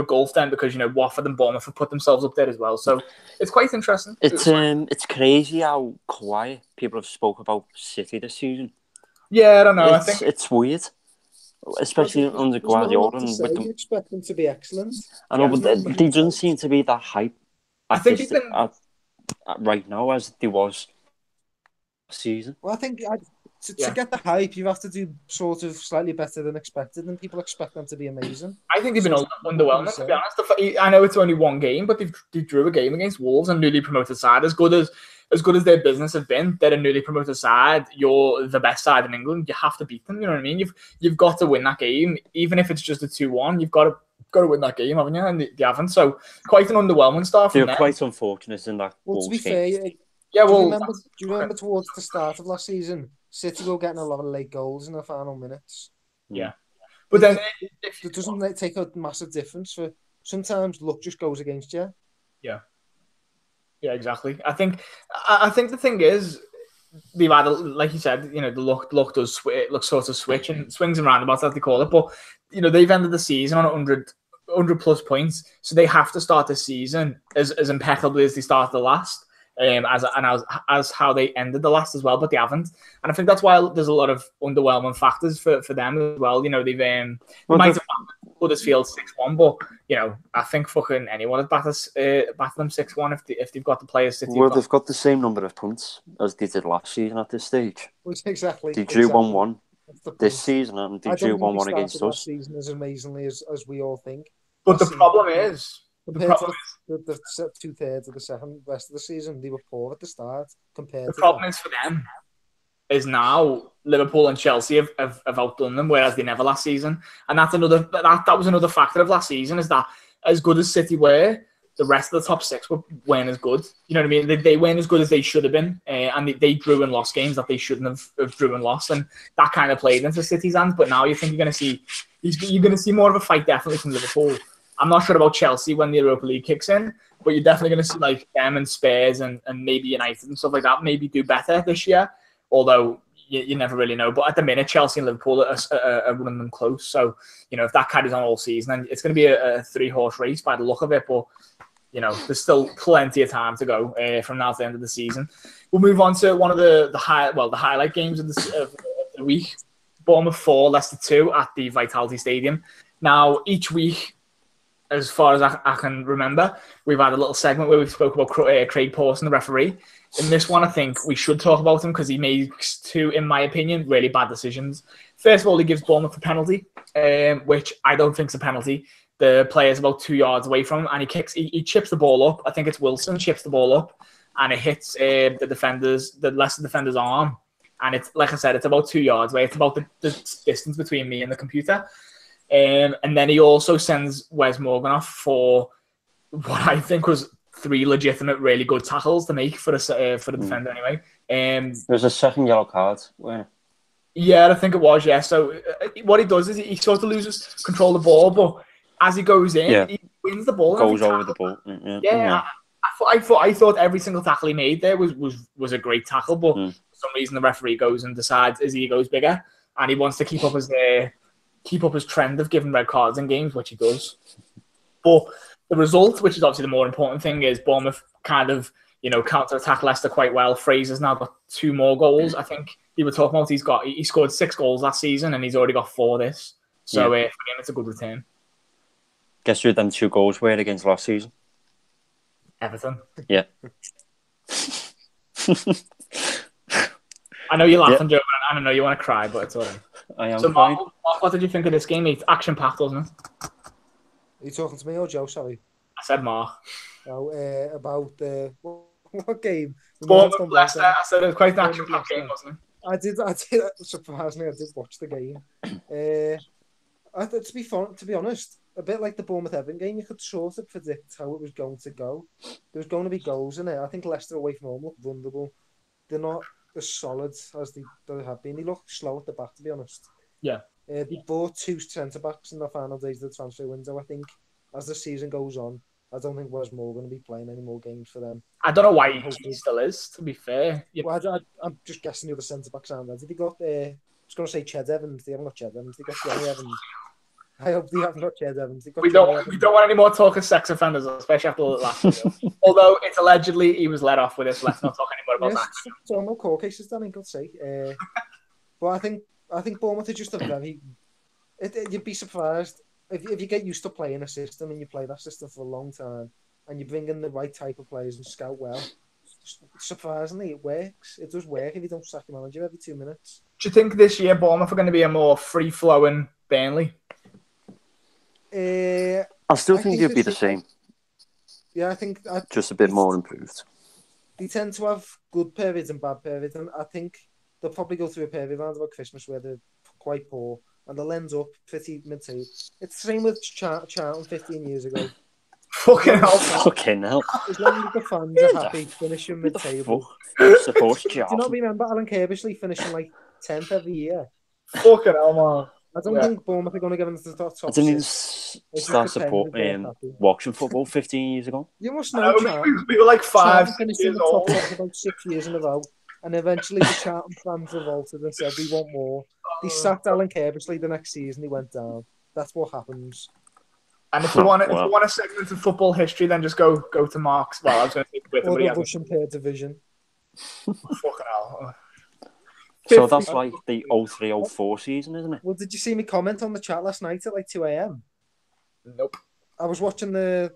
a gulf then because Watford and Bournemouth have put themselves up there as well. So it's quite interesting. It's crazy how quiet people have spoke about City this season. Yeah, I don't know. I think it's weird, especially under Guardiola. You expect them to be excellent. I know, but they don't seem to be that hype. I think right now as they was season. Well, I think to get the hype, you have to do sort of slightly better than expected, and people expect them to be amazing. I think they've been underwhelming, to be honest. I know it's only 1 game, but they drew a game against Wolves and newly promoted side. As good as as good as their business have been, they're a newly promoted side. You're the best side in England. You have to beat them. You know what I mean? You've got to win that game, even if it's just a 2-1. You've got to win that game, haven't you? And they haven't. So quite an underwhelming start. They're quite unfortunate in that. Well, to be fair, yeah. Well, do you remember towards the start of last season, City were getting a lot of late goals in the final minutes. Yeah, but then it doesn't take a massive difference. For sometimes luck just goes against you. Yeah. Yeah, exactly. I think the thing is, they've had, like you said, you know, the luck does sort of switch and swings and roundabouts as they call it. But you know, they've ended the season on 100 plus points, so they have to start the season as impeccably as they started the last, as how they ended the last as well. But they haven't, and I think that's why there's a lot of underwhelming factors for them as well. You know, they've might have Huddersfield 6-1, but you know, I think fucking anyone would batter them 6-1 if they've got the players. City they've got the same number of points as they did last season at this stage. Exactly. They drew 1-1 this season, and they drew 1-1 against us. Season as amazingly as we all think. But the problem is, compared to the 2/3 of the rest of the season, they were poor at the start. The problem is for them is now Liverpool and Chelsea have outdone them, whereas they never last season. And that's that was another factor of last season, is that as good as City were, the rest of the top six weren't as good. You know what I mean? They weren't as good as they should have been, and they drew and lost games that they shouldn't have drew and lost, and that kind of played into City's hands. But now you think you're going to see more of a fight definitely from Liverpool. I'm not sure about Chelsea when the Europa League kicks in, but you're definitely going to see like them and Spurs and maybe United and stuff like that maybe do better this year. Although you never really know. But at the minute, Chelsea and Liverpool are running them close. So, you know, if that carries on all season, then it's going to be a 3-horse race by the look of it. But, you know, there's still plenty of time to go from now to the end of the season. We'll move on to one of the highlight games of the week. Bournemouth 4, Leicester 2 at the Vitality Stadium. Now, each week, as far as I can remember, we've had a little segment where we spoke about Craig Pawson, the referee. In this one, I think we should talk about him because he makes two, in my opinion, really bad decisions. First of all, he gives Bournemouth a penalty, which I don't think is a penalty. The player's about 2 yards away from him, and he chips the ball up. I think it's Wilson chips the ball up, and it hits the Leicester defender's arm. And it's, like I said, it's about 2 yards away. It's about the distance between me and the computer. And then he also sends Wes Morgan off for what I think was 3 legitimate, really good tackles to make for the defender anyway. There's a second yellow card. Yeah, I think it was, yeah. So what he does is he sort of loses control of the ball, but as he goes in, he wins the ball. Goes over the ball. Yeah. I thought every single tackle he made there was a great tackle, but for some reason the referee goes and decides his ego's bigger, and he wants to keep up his trend of giving red cards in games, which he does. But the result, which is obviously the more important thing, is Bournemouth kind of, you know, counter-attack Leicester quite well. Fraser's now got 2 more goals. I think he was talking about he scored 6 goals last season and he's already got 4 this. So for him, it's a good return. Guess who them 2 goals were against last season? Everton. Yeah. I know you're laughing, Joe, and I know you want to cry, but it's all right. I am. So, Mark, what did you think of this game? It's action-packed, wasn't it? Are you talking to me or Joe? Sorry. I said Mark. Oh, about what game? Bournemouth, Leicester. I said it was quite an action-packed game, wasn't it? I did. Surprisingly, I did watch the game. To be honest, a bit like the Bournemouth Everton game, you could sort of predict how it was going to go. There was going to be goals in it. I think Leicester away from home look vulnerable. They're not as solid as they have been. They look slow at the back, to be honest. Yeah. They bought 2 centre-backs in the final days of the transfer window. I think as the season goes on, I don't think Wes Morgan will be playing any more games for them. I don't know why he still is, to be fair. Well, I'm just guessing the other centre-backs aren't ready. They got, I was going to say Ched Evans. They haven't got Ched Evans. They got Johnny Evans. I hope they haven't got Ched Evans. We don't want any more talk of sex offenders, especially after the last video. Although it's allegedly he was let off with this. Let's not talk anymore about that. So no court cases done, in God's sake. But I think Bournemouth are just a very... You'd be surprised if you get used to playing a system and you play that system for a long time and you bring in the right type of players and scout well. Surprisingly, it works. It does work if you don't sack your manager every 2 minutes. Do you think this year Bournemouth are going to be a more free-flowing Burnley? I still think it'll be the same. Yeah, I think... Just a bit more improved. they tend to have good periods and bad periods, and I think they'll probably go through a period around about Christmas where they're quite poor, and they'll end up pretty mid-table. It's the same with Charlton 15 years ago. Fucking hell. Fucking hell. As long as the fans are happy finishing mid-table. Supposed Do you not remember Alan Kirbishley finishing like 10th every year? Fucking hell, man. I don't think Bournemouth are going to get into the top I didn't even six. start supporting watching football 15 years ago. You must know, Charlton. We were like 5 finished years in the top old. six about 6 years in a row, and eventually the Charlton fans revolted and said we want more. They sacked Alan Kirbishley the next season. He went down. That's what happens. And if you want a segment of football history, then just go to Mark's. Well, I was going to say with him, Or but he the Russian third division. fucking hell. So that's like the 03-04 season, isn't it? Well, did you see me comment on the chat last night at like 2 a.m? Nope. I was watching the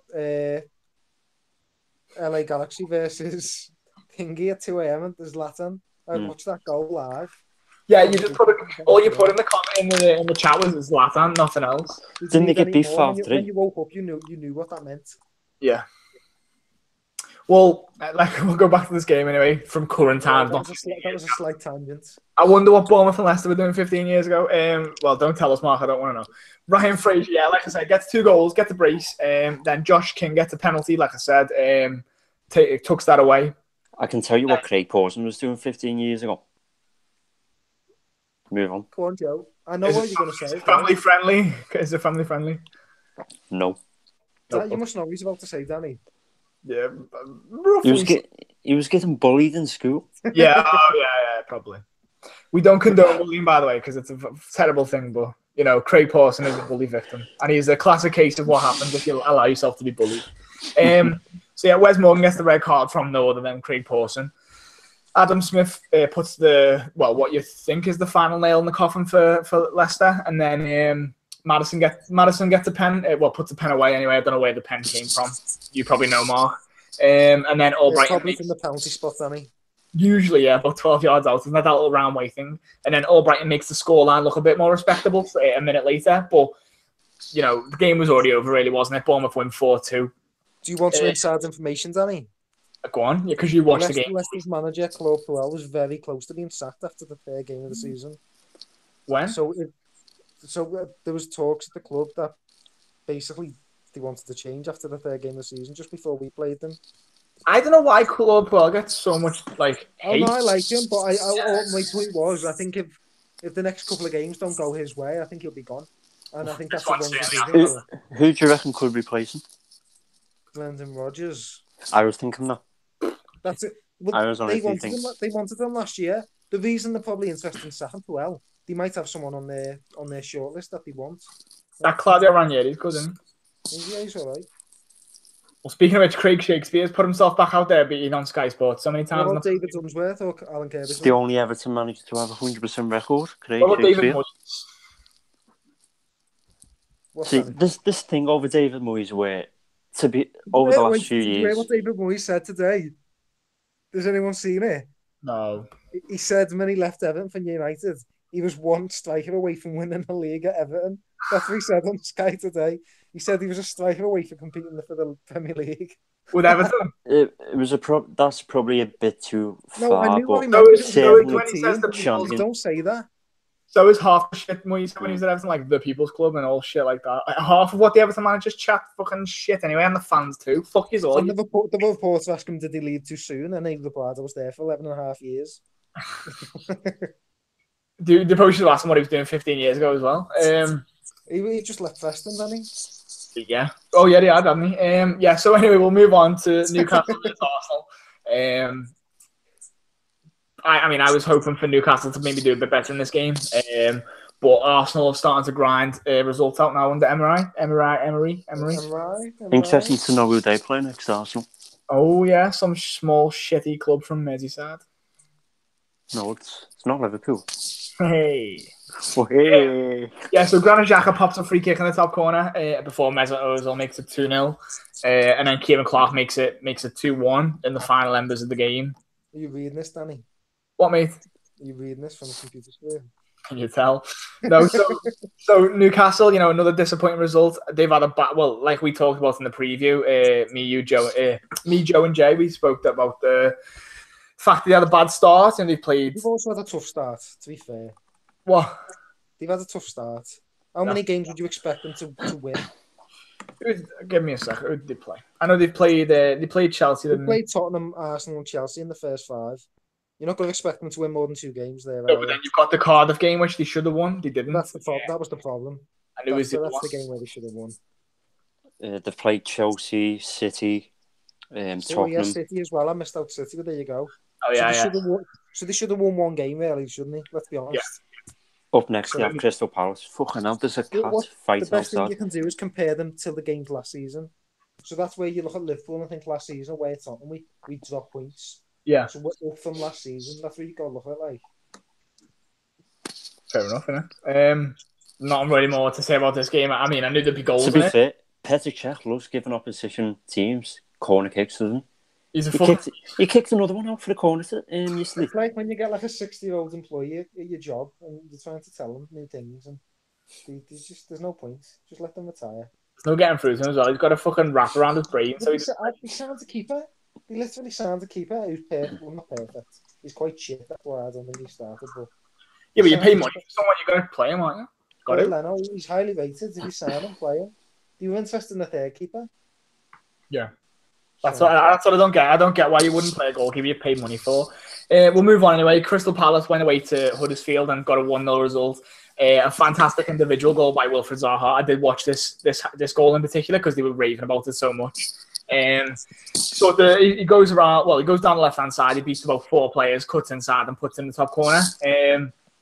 LA Galaxy versus Thingy at 2 a.m. at the Zlatan. I watched that goal live. Yeah, you just all you put in the comment in the chat was Zlatan, nothing else. Didn't they get beat 5-3? When you woke up, you knew what that meant. Yeah. Well, we'll go back to this game anyway, from current times. That was a slight tangent. I wonder what Bournemouth and Leicester were doing 15 years ago. Well, don't tell us, Mark. I don't want to know. Ryan Fraser, yeah, like I said, gets 2 goals, gets a brace. Then Josh King gets a penalty, like I said. Tucks that away. I can tell you what Craig Pawson was doing 15 years ago. Move on. Go on, Joe. I know what you're going to say. Is it family friendly? Is it family friendly? No. You must know what he's about to say, Danny. Yeah. He was getting bullied in school. Yeah, yeah, probably. We don't condone bullying, by the way, because it's a terrible thing. But Craig Pawson is a bully victim, and he's a classic case of what happens if you allow yourself to be bullied. So yeah, Wes Morgan gets the red card from no other than Craig Pawson. Adam Smith puts what you think is the final nail in the coffin for Leicester, and then Madison gets a pen. Puts a pen away anyway. I don't know where the pen came from. You probably know, Mark. And then Albrighton probably from the penalty spot, Danny. Usually, yeah, about 12 yards out. Isn't that little roundway thing? And then Albrighton makes the scoreline look a bit more respectable a minute later. But the game was already over, really, wasn't it? Bournemouth win 4-2. Do you want some inside information, Danny? Go on, because you watched the game. Leicester's manager, Claude Puel, was very close to being sacked after the third game of the season. When? So there was talks at the club that basically they wanted to change after the third game of the season, just before we played them. I don't know why Claude Puel gets so much hate. Oh no, I like him, but my point was, I think if the next couple of games don't go his way, I think he'll be gone, and I think that's the wrong decision. Who do you reckon could replace him? Brendan Rodgers. I was thinking that. That's it. Well, I was only thinking. They wanted them last year. The reason they're probably interested in sacking Puel, they might have someone on their shortlist that they want. That Claudio Ranieri's good, isn't he? Yeah, he's all right. Well, speaking of which, Craig Shakespeare's put himself back out there being on Sky Sports so many times. What about David Unsworth or Alan Kirbishley? It's the only Everton manager to have a 100% record. Craig what about David Moyes? See, this thing over David Moyes where to be over the last few years. Hear what David Moyes said today? Has anyone seen it? No. He said when he left Everton for United, he was one striker away from winning the league at Everton. That's what he said on Sky today. He said he was a striker away for competing for the Premier League. With Everton? It was that's probably a bit too far. No, I knew what he meant. Don't say that. So is half the shit when he was at Everton, like the People's Club and all shit like that. Like, half of what the Everton managers chat fucking shit anyway, and the fans too. Fuck you all. And the reporter asked him, did he leave too soon? And he replied, I was there for 11 and a half years. The post should ask him what he was doing 15 years ago as well. He just left Preston, didn't he? Yeah. Oh, yeah, they had, hadn't he? Yeah, so anyway, we'll move on to Newcastle versus Arsenal. I was hoping for Newcastle to maybe do a bit better in this game. But Arsenal are starting to grind results out now under Emery. Interesting to know who they play next, Arsenal. Oh, yeah, some small, shitty club from Merseyside. No, it's not Liverpool. Hey. Hey. Yeah, so Granit Xhaka pops a free kick in the top corner before Mesut Ozil makes it 2-0. And then Kieran Clark makes it 2-1 in the final embers of the game. Are you reading this, Danny? What, mate? Are you reading this from the computer screen? Can you tell? No, so Newcastle, another disappointing result. They've had well, like we talked about in the preview. Me, Joe, and Jay. We spoke about the fact that they had a bad start and they played. They've also had a tough start. To be fair, What? they've had a tough start. How many games would you expect them to win? Give me a second. Who did they play? I know they played Chelsea. They played Tottenham, Arsenal, and Chelsea in the first 5. You're not going to expect them to win more than 2 games there. No, but then you've got the Cardiff game, which they should have won. They didn't. That's the problem. That was the problem. And That's the game where they should have won. They've played Chelsea, City, Tottenham. Yeah, City as well. I missed out City, but there you go. Oh yeah, So they should have won 1 game, really, shouldn't they? Let's be honest. Yeah. Up next, we have Crystal Palace. Fucking hell, there's a cat fight The best thing outside. you can do is compare them to the games last season. So that's where you look at Liverpool and think last season, where it's on, and we dropped points. Yeah. So we're up from last season. That's what you got to look at, like. Fair enough, innit? Not really more to say about this game. I mean, I knew there'd be goals To be in it. fair, Petr Cech loves giving opposition teams corner kicks, doesn't He's a he? fucking... He kicked another one out for the corner yesterday. It's like when you get like a 60-year-old employee at your job and you're trying to tell them new things and there's no point. Just let them retire. There's no getting through to him as well. He's got a fucking wrap around his brain. So He sounds a keeper. He literally sounds a keeper who's perfect. Well, not perfect. He's quite shit. That's why I don't think he started. But yeah, but you pay money for someone, you're going to play him, aren't you? Got it. Leno, he's highly rated. If you sign him, play him. Do you interest in the third keeper? Yeah. That's what I don't get. I don't get why you wouldn't play a goalkeeper you pay money for. We'll move on anyway. Crystal Palace went away to Huddersfield and got a 1-0 result. A fantastic individual goal by Wilfried Zaha. I did watch this goal in particular because they were raving about it so much. So he goes around. Well, he goes down the left hand side. He beats about 4 players, cuts inside, and puts in the top corner.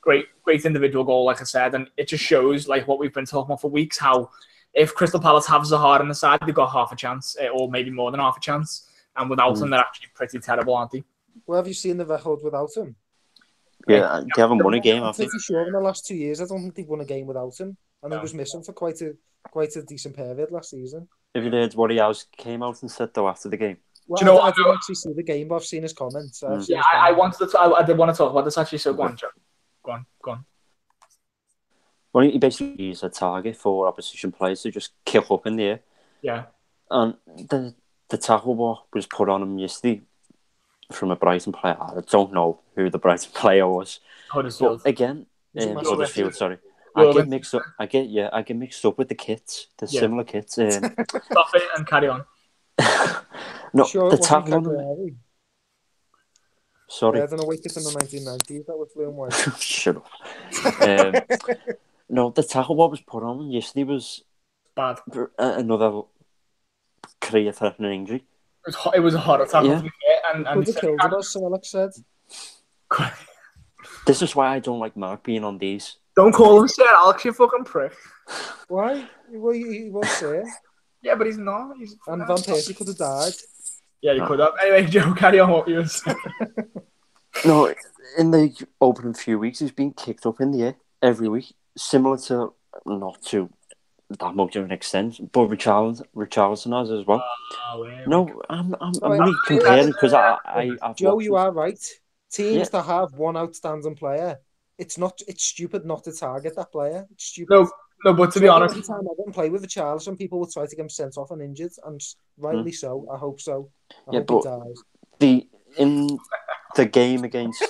Great individual goal, like I said, and it just shows like what we've been talking about for weeks. How if Crystal Palace have Zaha on the side, they've got half a chance, or maybe more than half a chance. And without him, they're actually pretty terrible, aren't they? Well, have you seen the record without him? Yeah, they haven't won a game, I'm have they? pretty sure in the last 2 years, I don't think they've won a game without him. And he was missing for quite a decent period last season. Have you heard what he came out and said though after the game? Well, Do you know I what? didn't actually see the game, but I've seen his comments. I did want to talk about this actually. So go on, Joe. Go on. Well, he basically is a target for opposition players to just kick up in the air. Yeah. And the tackle was put on him yesterday from a Brighton player. I don't know who the Brighton player was. Huddersfield. But again, Huddersfield, sorry. Well, I get mixed up with the kits, the similar kits. Stop it and carry on. No, Sure, the tackle on him. Sorry. Yeah, I don't know, wait, it's in the 1990s. That was blue and white. Shut up. No, the tackle what was put on him yesterday was Bad. Another career-threatening injury. It was a hard attack. Yeah. And Could have killed us, so Alex said. This is why I don't like Mark being on these. Don't call him Sir Alex, you fucking prick. Why? Well, he was there. Yeah, but he's not. And Van Persie could have died. Yeah, you could have. Anyway, Joe, carry on what you were saying. No, in the opening few weeks, he's been kicked up in the air every week. Similar to, not to that much of an extent, but Richarlison has as well. No, I'm only comparing because I've Joe, you are right. Teams that have one outstanding player, it's stupid not to target that player. It's stupid. No, but to be honest, every time I go and play with Richarlison, people will try to get him sent off and injured, and rightly so. I hope so. I hope he dies. In the game against.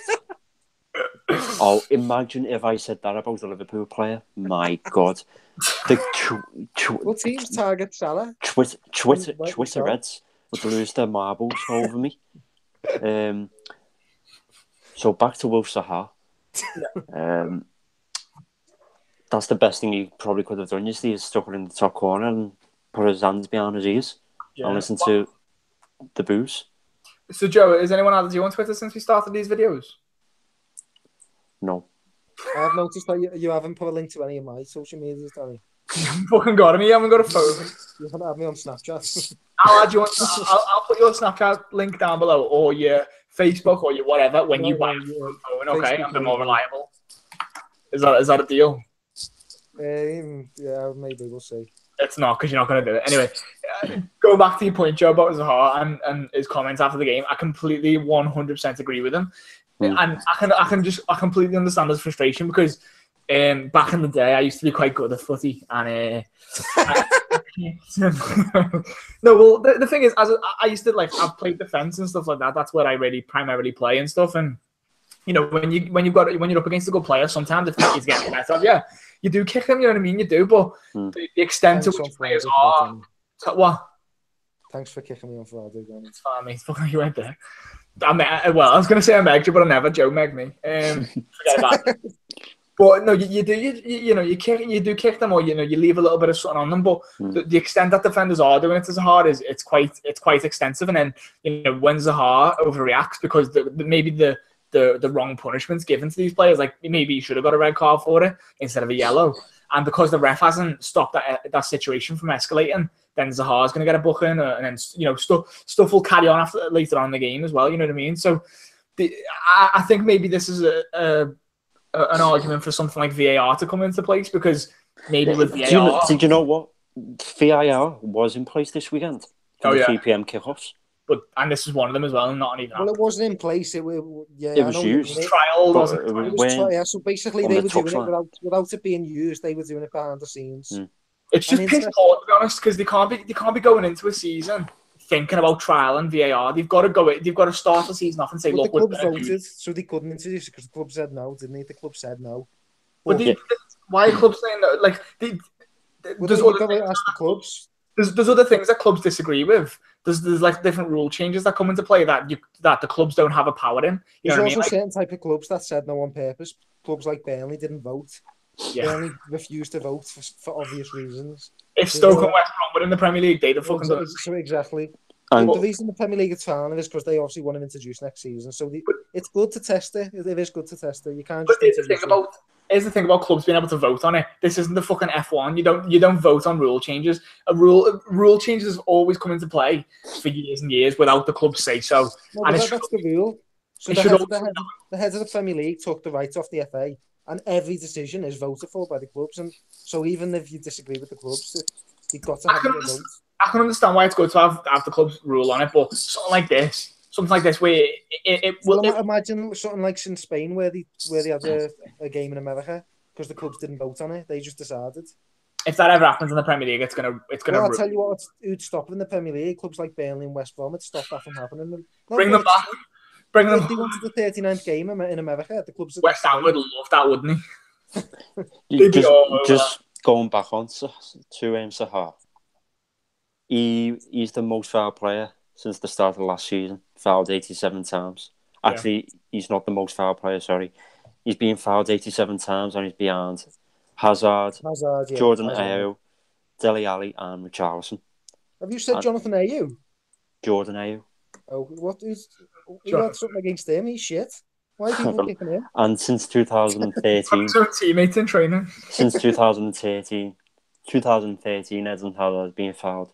Oh, imagine if I said that about a Liverpool player. My God. What teams target Salah? Twitter Reds would lose their marbles over me. So back to Wilf Zaha. That's the best thing he probably could have done. He stuck it in the top corner and put his hands behind his ears and listen to the boos. So, Joe, has anyone added you on Twitter since we started these videos? No. I've noticed that you haven't put a link to any of my social medias, Danny. You fucking got me. You haven't got a phone. You haven't had me on Snapchat. I'll add you on. I'll put your Snapchat link down below, or your Facebook, or your whatever when you buy a phone. Okay, I'm more reliable. Is that a deal? Yeah, maybe we'll see. It's not because you're not going to do it anyway. Go back to your point, Joe, about Zaha and his comments after the game. I completely 100% agree with him, and I completely understand his frustration because Back in the day, I used to be quite good at footy, and no, well, the thing is, I used to I've played defense and stuff like that. That's where I really primarily play and stuff. And you know, when you're up against a good player, sometimes if he's getting better, yeah, you do kick him. You know what I mean? You do, but the extent to which players are what. Thanks for kicking me on Friday, Granny. It's fine, mate. Fuck you right there. I was going to say I megged you, but I never. Joe megged me. Forget about it. But no, you do kick them, or you leave a little bit of something on them. But the extent that defenders are doing it to Zaha is it's quite extensive. And then when Zaha overreacts because maybe the wrong punishment's given to these players, like maybe you should have got a red card for it instead of a yellow. And because the ref hasn't stopped that situation from escalating, then Zaha's going to get a booking, and then stuff will carry on later on in the game as well. You know what I mean? So I think maybe this is an argument for something like VAR to come into place, because maybe with VAR... Did you know what? VAR was in place this weekend for the 3 p.m. kickoffs. And this is one of them as well, not even... Well, it wasn't in place. It was used. Trial, so basically, they were doing it without it being used. They were doing it behind the scenes. It's just piss poor, to be honest, because they can't be going into a season thinking about trial and VAR. They've got to start the season off and say, look, the club voted, so they couldn't introduce it because the club said no, didn't they? The club said no. But why are clubs saying no? Like, there's other things that clubs disagree with. There's like different rule changes that come into play that the clubs don't have a power in. There's also certain type of clubs that said no on purpose. Clubs like Burnley didn't vote. Yeah. Burnley refused to vote for obvious reasons. If Stoke and West Brom were in the Premier League, they'd have fucking done it. So exactly. The reason the Premier League is trying it is because they obviously want to introduce next season. So it's good to test it. It is good to test it. You can't just here's the thing about clubs being able to vote on it. This isn't the fucking F1. You don't vote on rule changes. Rule changes have always come into play for years and years without the club say so. No, that's the rule. So the head of the Premier League took the rights off the FA, and every decision is voted for by the clubs. And so even if you disagree with the clubs, you've got to have a vote. I can understand why it's good to have the clubs rule on it, but something like this where it will... Imagine something like in Spain where they had a game in America because the clubs didn't vote on it. They just decided. If that ever happens in the Premier League, it's gonna. Well, I'll tell you what, who'd stop in the Premier League? Clubs like Burnley and West Brom, it'd stop that from happening. Bring them back. Bring them. If they wanted the 39th game in America, the clubs... West Ham would love that, wouldn't he? just going back on to Zaha. He's the most fouled player since the start of last season. Fouled 87 times. Actually, he's not the most fouled player, sorry. He's been fouled 87 times and he's behind Hazard, Jordan Ayew, Dele Alli and Richarlison. Have you said Jonathan Ayew? Jordan Ayew. Oh, what is... You had something against him? He's shit. Why are people kicking him? And since 2013... teammates in training. Since 2013, Eden Hazard has been fouled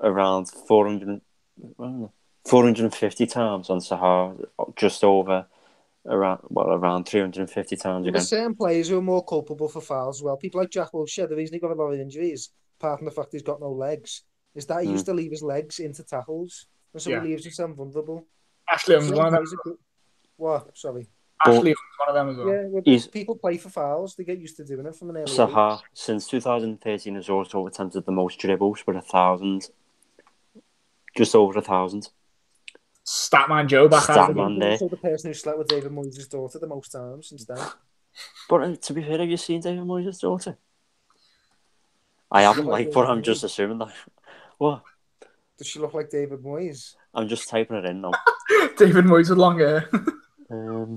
around 450 times on Zaha, just over around 350 times again. There's certain players who are more culpable for fouls as well. People like Jack Wilshere, the reason he got a lot of injuries, apart from the fact he's got no legs, is that he used to leave his legs into tackles, and so he leaves himself vulnerable. Ashley was one of them. What? Sorry. Ashley was one of them as well. Yeah, people play for fouls. They get used to doing it from an early Zaha, since 2013, has also attempted the most dribbles with 1,000. Just over 1,000. Statman Joe back there. Also the person who slept with David Moyes' daughter the most times since then. But to be fair, have you seen David Moyes' daughter? I haven't, but I'm just assuming that. What? Does she look like David Moyes? I'm just typing it in now. David Moyes with long hair. Her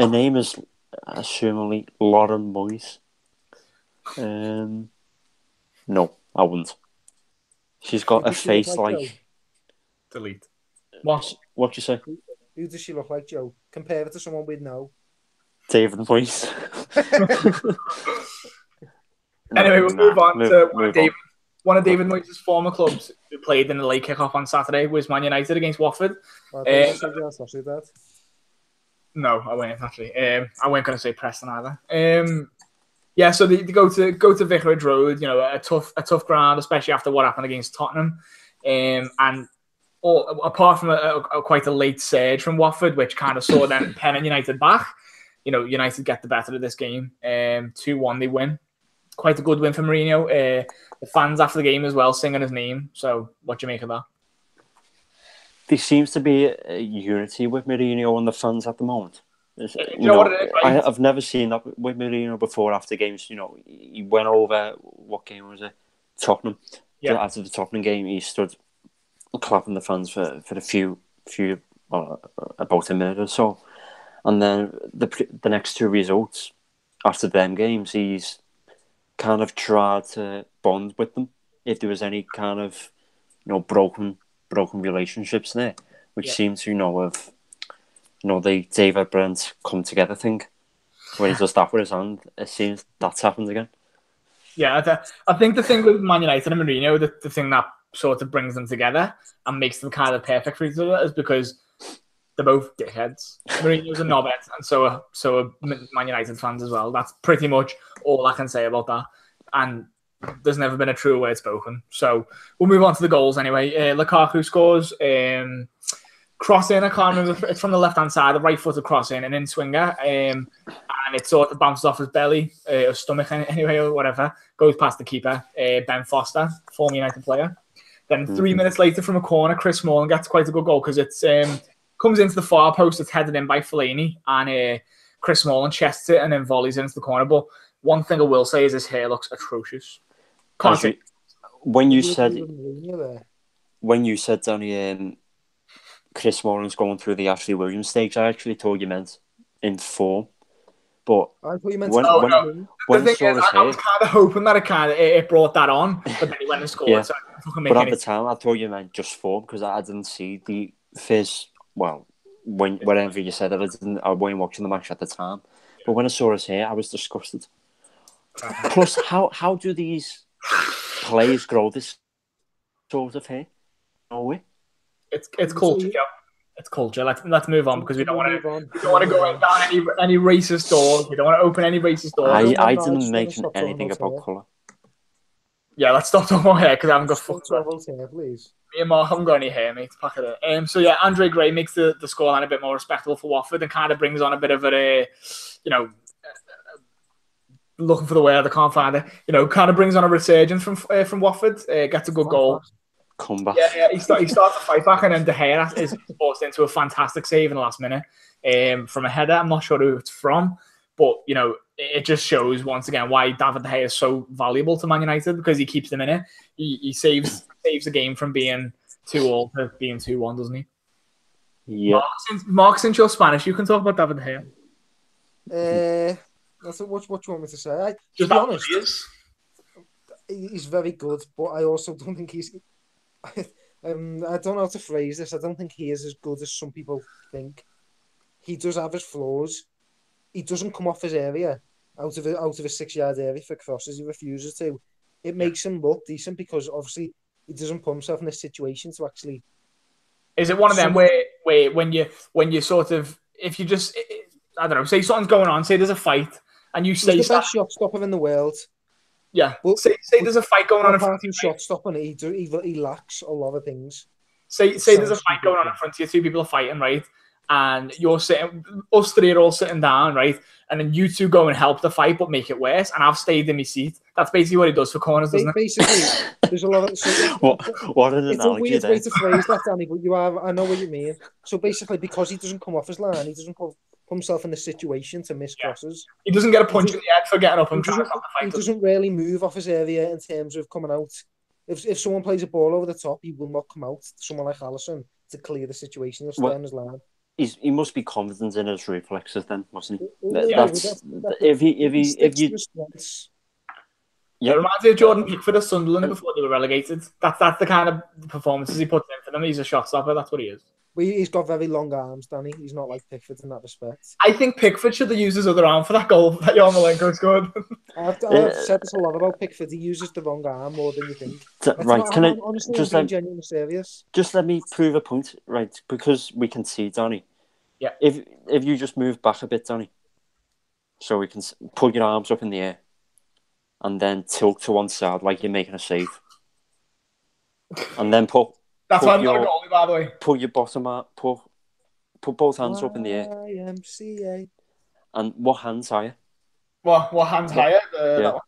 name is, assumingly, Lauren Moyes. No, I wouldn't. She's got a face like... Delete. What'd you say? Who does she look like, Joe? Compare it to someone we'd know. David Moyes. Anyway, we'll move on to one of David Moyes' former clubs who played in the late kick-off on Saturday was Man United against Watford. No, I wasn't actually. I wasn't going to say Preston either. So they go to Vicarage Road. You know, a tough ground, especially after what happened against Tottenham. And apart from quite a late surge from Watford, which kind of saw them penning United back. United get the better of this game. 2-1 they win. Quite a good win for Mourinho. The fans after the game as well singing his name. So what do you make of that? There seems to be a unity with Mourinho and the fans at the moment. What it is, right? I've never seen that with Mourinho before after games. He went over, what game was it? Tottenham. Yeah. After the Tottenham game, he stood clapping the fans for a few about a minute or so. And then the next two results after them games, he's kind of tried to bond with them if there was any kind of broken relationships there, which seem to have the David Brent come together thing when he does that with his hand. It seems that's happened again. Yeah, I think the thing with Man United and Mourinho, the thing that sort of brings them together and makes them kind of perfect for each other is because they're both dickheads. Mourinho's a knobhead, and so are Man United fans as well. That's pretty much all I can say about that. And there's never been a truer word spoken. So we'll move on to the goals anyway. Lukaku scores. Cross in, I can't remember. It's from the left-hand side, the right-footed cross in, an in-swinger. And it sort of bounces off his belly, or stomach anyway, or whatever. Goes past the keeper, Ben Foster, former United player. Then 3 minutes later from a corner, Chris Smalling gets quite a good goal because it comes into the far post. It's headed in by Fellaini, and Chris Smalling chests it and then volleys into the corner. But one thing I will say is his hair looks atrocious. When you said, Danny, Chris Smalling's going through the Ashley Williams stage, I actually thought you meant in form. But I thought you meant when the thing is, I was kind of hoping that it brought that on, but then he went and scored. Yeah. So but at the time, I thought you meant just form because I didn't see the fizz. Well, whenever you said it, I wasn't watching the match at the time. But when I saw his hair, I was disgusted. Plus, how do these players grow this sort of hair? No way. It's culture, Joe. It's culture. Let's move on because we don't want to go down any racist doors. We don't want to open any racist doors. I didn't mention anything about colour. Yeah, let's stop talking about hair because I haven't got fucking hair, please. Me and Mark haven't got any hair, mate. Pack it in. So yeah, Andre Gray makes the scoreline a bit more respectable for Watford and kind of brings on a bit of looking for the word, I can't find it. Kind of brings on a resurgence from Watford. Gets a good goal. Comeback. Yeah, he starts to fight back, and then De Gea is forced into a fantastic save in the last minute from a header. I'm not sure who it's from, but it just shows once again why David De Gea is so valuable to Man United because he keeps them in it. He saves the game from being 2-2 to being 2-1, doesn't he? Yeah. Mark, since you're Spanish, you can talk about David De Gea. What you want me to say? To be honest, he's very good, but I also don't think he's. I don't know how to phrase this. I don't think he is as good as some people think. He does have his flaws. He doesn't come off his area out of a 6-yard area for crosses. He refuses to. It makes him look decent because obviously he doesn't put himself in a situation to actually. Is it one of them where when you sort of if you just I don't know, say something's going on, say there's a fight, and you say he's the best shot stopper in the world. Yeah, say there's a fight going on in front of you. Shot stopping, he lacks a lot of things. Say there's a fight going on in front of you. Two people are fighting, right? And you're sitting, us three are all sitting down, right? And then you two go and help the fight, but make it worse. And I've stayed in my seat. That's basically what he does for corners, doesn't it? Basically, there's a lot of. What an analogy! It's a weird way to phrase that, Danny, but I know what you mean. So basically, because he doesn't come off his line, he doesn't put himself in the situation to miss crosses. He doesn't get a punch in the head for getting up and trying to stop the fight. He doesn't really move off his area in terms of coming out. If someone plays a ball over the top, he will not come out. Someone like Alisson to clear the situation. He'll stay on his line. He must be confident in his reflexes, then, mustn't he? Yeah. If you. Yeah, it reminds me of Jordan Pickford at Sunderland before they were relegated. That's the kind of performances he puts in for them. He's a shot stopper. That's what he is. Well, he's got very long arms, Danny. He's not like Pickford in that respect. I think Pickford should have used his other arm for that goal that Yarmolenko scored. I've said this a lot about Pickford. He uses the wrong arm more than you think. Right, honestly, I'm genuinely serious. Just let me prove a point, right? Because we can see, Danny. Yeah. If you just move back a bit, Danny, so we can put your arms up in the air and then tilt to one side like you're making a save. And then That's why I'm not a goalie, by the way. Put your bottom out, put both hands up in the air. YMCA. And what hand's higher? What hands higher? That one.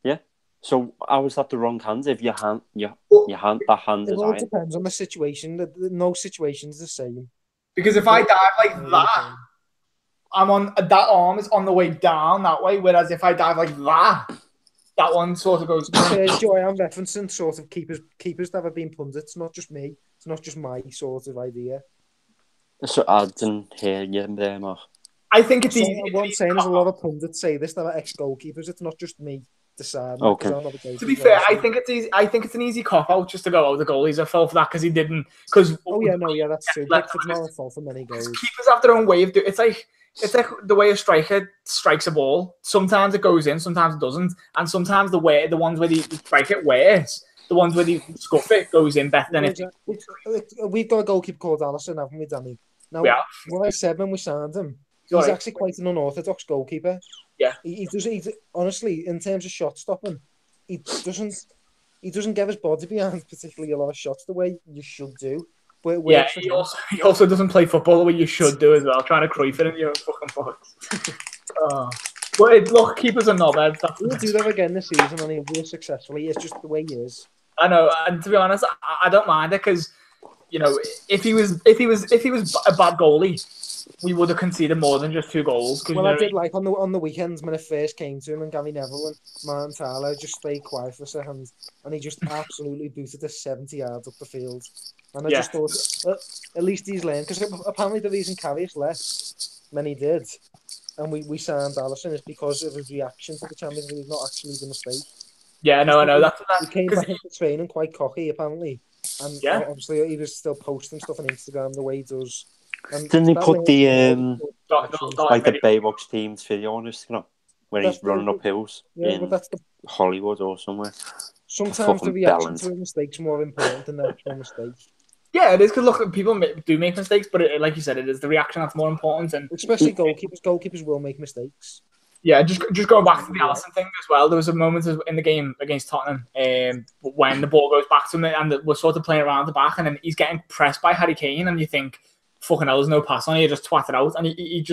Yeah. So how is that the wrong hand if your hand that hand It is all higher? depends on the situation. No situation's the same. Because if I dive like that, I'm on that arm is on the way down that way. Whereas if I dive like that one sort of goes. Joy, I'm referencing sort of keepers that have been pundits, not just me. It's not just my sort of idea. So I didn't hear you there, Mark. I think it's easy. What I'm saying is a lot of pundits say this. That are ex-goalkeepers. It's not just me deciding. Okay. To be fair, I think it's easy. I think it's an easy cop out just to go, the goalie's a fault for that because he didn't. Because that's true. Pickford's not a fault for many goals. Keepers have their own way of doing. It's like the way a striker strikes a ball. Sometimes it goes in, sometimes it doesn't, and sometimes the ones where they strike it worse. The ones where they scuff it goes in better than it. We've got a goalkeeper called Alisson, haven't we, Danny? Now, what I said when we signed him, he's actually quite an unorthodox goalkeeper. Yeah, he honestly, in terms of shot stopping, he doesn't get his body behind particularly a lot of shots the way you should do. But he also doesn't play football the way you should do as well. Trying to Cruyff it in your fucking box. But look, keepers are knobheads. He'll do that again this season, and he'll do it successfully. It's just the way he is. I know, and to be honest, I don't mind it because if he was a bad goalie, we would have conceded more than just 2 goals. Well, I did like on the weekends when it first came to him, and Gary Neville and Martin Tyler just stayed quiet for a second, and he just absolutely booted us 70 yards up the field. And I just thought, at least he's learned, because apparently the reason Karius left when he did, and we signed Alisson, is because of his reaction to the Champions League, not actually the mistake. Yeah, no, I know. That's he came back into training quite cocky, apparently. And obviously he was still posting stuff on Instagram the way he does. And didn't he put the Baywatch team's video on Instagram when he's running up hills in Hollywood or somewhere? Sometimes the reaction to a mistake's more important than the actual mistake. Yeah, it is because look, people do make mistakes, but like you said, it is the reaction that's more important. And especially goalkeepers. Goalkeepers will make mistakes. Yeah, just going back to the Alisson thing as well. There was a moment in the game against Tottenham when the ball goes back to him and we're sort of playing around the back, and then he's getting pressed by Harry Kane, and you think, fucking hell, there's no pass on it. You just twat it out, and he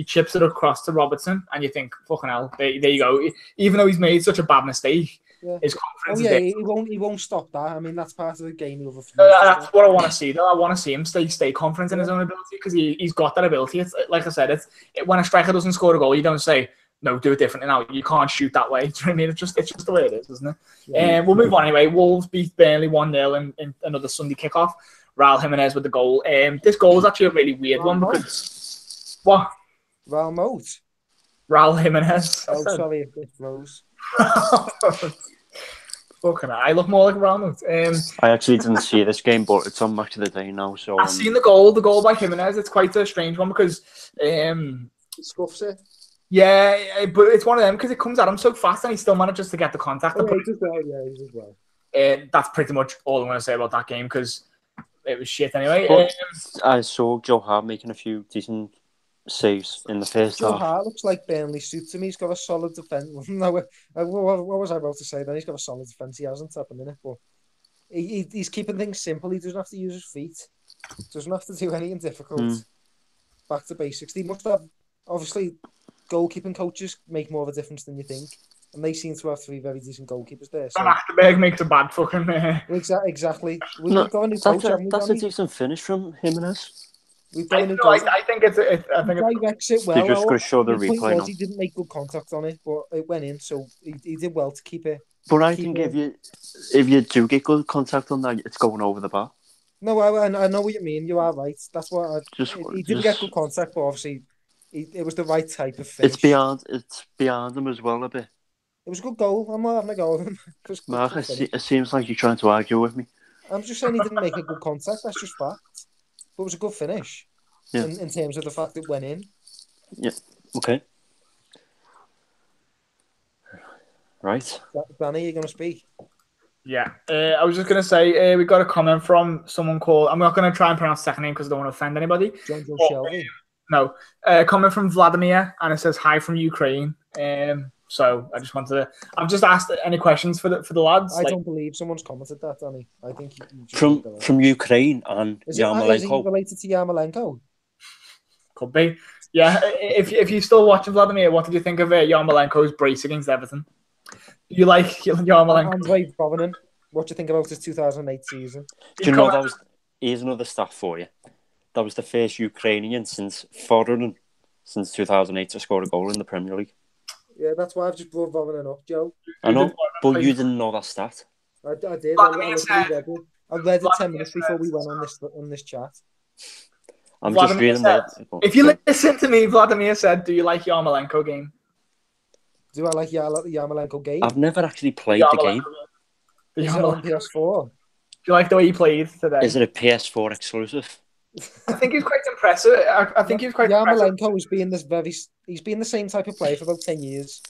chips it across to Robertson, and you think, fucking hell, there you go. Even though he's made such a bad mistake, his confidence. Oh yeah, he won't stop that. I mean, that's part of the game. That's what I want to see, though. I want to see him stay confident in his own ability because he's got that ability. It's like I said, when a striker doesn't score a goal, you don't say, no, do it differently now. You can't shoot that way. Do you know what I mean? It's just the way it is, isn't it? Yeah. We'll move on anyway. Wolves beat Burnley 1-0 in another Sunday kickoff. Raul Jimenez with the goal. This goal was actually a really weird one because what? Raul Jimenez. Oh, sorry if it froze. Fucking hell. I look more like Raul. I actually didn't see this game, but it's on Match of the Day now. So I've seen the goal by Jimenez. It's quite a strange one because he scuffs it. Yeah, but it's one of them because it comes at him so fast and he still manages to get the contact. He does well. That's pretty much all I'm going to say about that game because it was shit anyway. I saw Joe Hart making a few decent saves in the first half. Joe Hart looks like Burnley suit to me. He's got a solid defence. No, what was I about to say then? He's got a solid defence. He hasn't at the minute, but he's keeping things simple. He doesn't have to use his feet. Doesn't have to do anything difficult. Back to basics. He must have, obviously, goalkeeping coaches make more of a difference than you think. And they seem to have 3 very decent goalkeepers there. So. Achterberg makes a bad fucking... Exactly. We've got a new coach, that's a decent finish from Jimenez. We've got a new coach. I think it's... directs it well. You're just going to show the replay now. He didn't make good contact on it, but it went in, so he did well to keep it. But I think if you do get good contact on that, it's going over the bar. No, I know what you mean. You are right. That's what he didn't get good contact, but obviously... It was the right type of finish. It's beyond him as well a bit. It was a good goal. I'm not having a go at him. Mark, it seems like you're trying to argue with me. I'm just saying he didn't make a good contact. That's just fact. But it was a good finish. Yeah. In terms of the fact it went in. Yeah. Okay. Right. Danny, you're going to speak? Yeah. I was just going to say, we got a comment from someone called... I'm not going to try and pronounce the second name because I don't want to offend anybody. John Shelby. No, comment from Vladimir, and it says hi from Ukraine. So I just wanted to. I've just asked any questions for the lads. I don't believe someone's commented that, Danny. I think from Ukraine and Yarmolenko. Is he related to Yarmolenko? Could be. Yeah, if you're still watching, Vladimir, what did you think of Yarmolenko's brace against Everton? You like Yarmolenko? Andrei Vovanen, what do you think about his 2008 season? Do you know that was... Here's another stat for you. That was the first Ukrainian since 2008 to score a goal in the Premier League. Yeah, that's why I've just brought Vovanen up, Joe. I know, but you didn't know that stat. I did. I read it 10 minutes before we went on this chat. I'm Vladimir just reading said, if you listen to me, Vladimir said, do you like Yarmolenko game? Do I like Yarmolenko game? I've never actually played the game. Is it on PS4? Do you like the way he played today? Is it a PS4 exclusive? I think he's quite impressive. I think he's quite Yarmolenko has been he's been the same type of player for about 10 years.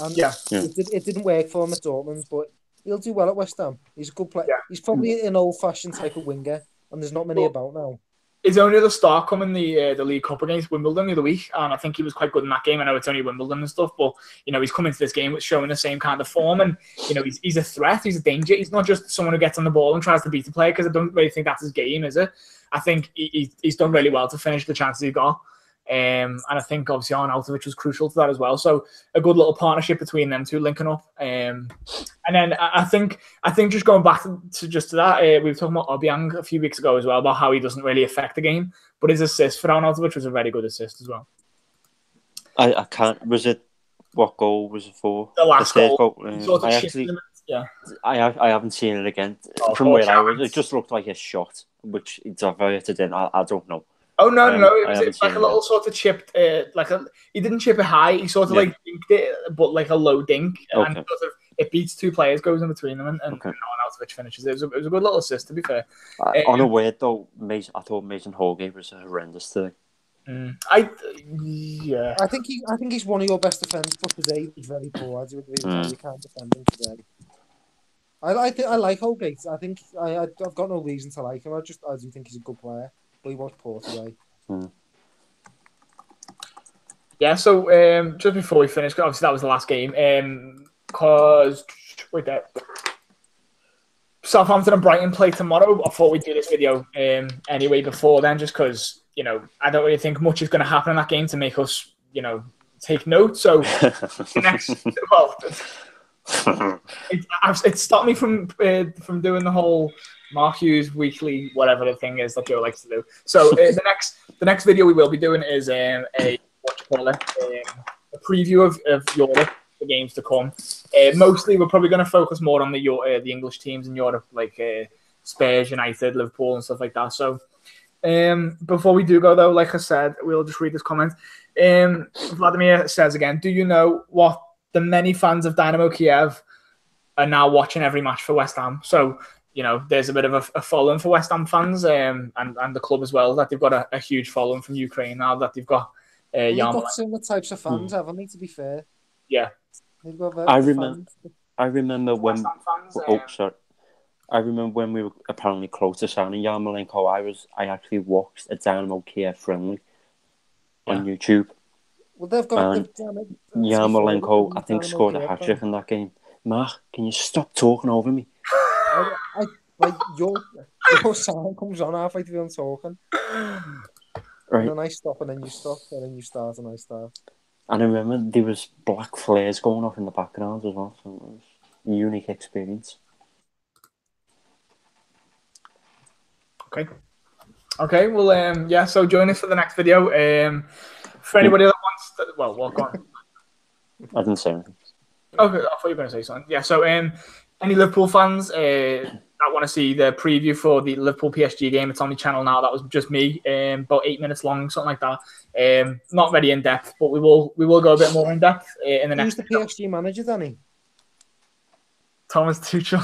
And it didn't work for him at Dortmund, but he'll do well at West Ham. He's a good player. Yeah. He's probably an old-fashioned type of winger, and there's not many about now. His only other start coming the League Cup against Wimbledon the other week, and I think he was quite good in that game. I know it's only Wimbledon and stuff, but he's coming to this game with showing the same kind of form, and he's a threat, he's a danger. He's not just someone who gets on the ball and tries to beat the player, because I don't really think that's his game, is it? I think he's done really well to finish the chances he got. And I think obviously Arnautovic was crucial to that as well. So a good little partnership between them two linking up. And then I think just going back to that, we were talking about Obiang a few weeks ago as well, about how he doesn't really affect the game. But his assist for Arnautovic was a very good assist as well. I can't. Was it what goal was it for? The last goal. I haven't seen it again. From where I was, it just looked like a shot, which he diverted in. I don't know. Oh no! It was like a little sort of chipped, he didn't chip it high. He sort of like dinked it, but like a low dink, and sort of it beats two players, goes in between them, and Arnautovic finishes. It was a good little assist, to be fair. On a word though, I thought Mason Holgate was horrendous today. I think he's one of your best defenders, but today he's very poor. I do agree with that. You can't defend him today. I like Holgate. I think I've got no reason to like him. I do think he's a good player. He was poor today. Yeah, so just before we finish, obviously that was the last game. Southampton and Brighton play tomorrow. I thought we'd do this video anyway before then, just because I don't really think much is going to happen in that game to make us take note. So the next, it stopped me from doing the whole Mark Hughes weekly, whatever the thing is that Joe likes to do. So the next video we will be doing is a preview of Europe, the games to come. Mostly, we're probably going to focus more on the English teams in Europe, like Spurs, United, Liverpool, and stuff like that. So before we do go, though, like I said, we'll just read this comment. Vladimir says again, do you know what the many fans of Dynamo Kiev are now watching every match for West Ham? So there's a bit of a following for West Ham fans and the club as well, that they've got a huge following from Ukraine now that they've got They've got similar types of fans, haven't they, to be fair? Yeah. They've got I remember when we were apparently close to signing Yarmolenko. I actually watched a Dynamo Kiev friendly on YouTube. Well, they've got Yarmolenko, I think, scored a hat-trick in that game. Mark, can you stop talking over me? Your sound comes on halfway through I'm talking. Right. And then I stop, and then you stop, and then you start, and I start. And I remember there was black flares going off in the background as well, so it was a unique experience. Okay, well, so join us for the next video. For anybody that wants to, walk on. I didn't say anything. Okay, I thought you were going to say something. Yeah, so any Liverpool fans that want to see the preview for the Liverpool PSG game, it's on the channel now. That was just me, about 8 minutes long, something like that. Not very in depth, but we will go a bit more in depth in the next. Who's the PSG manager, Danny? Thomas Tuchel.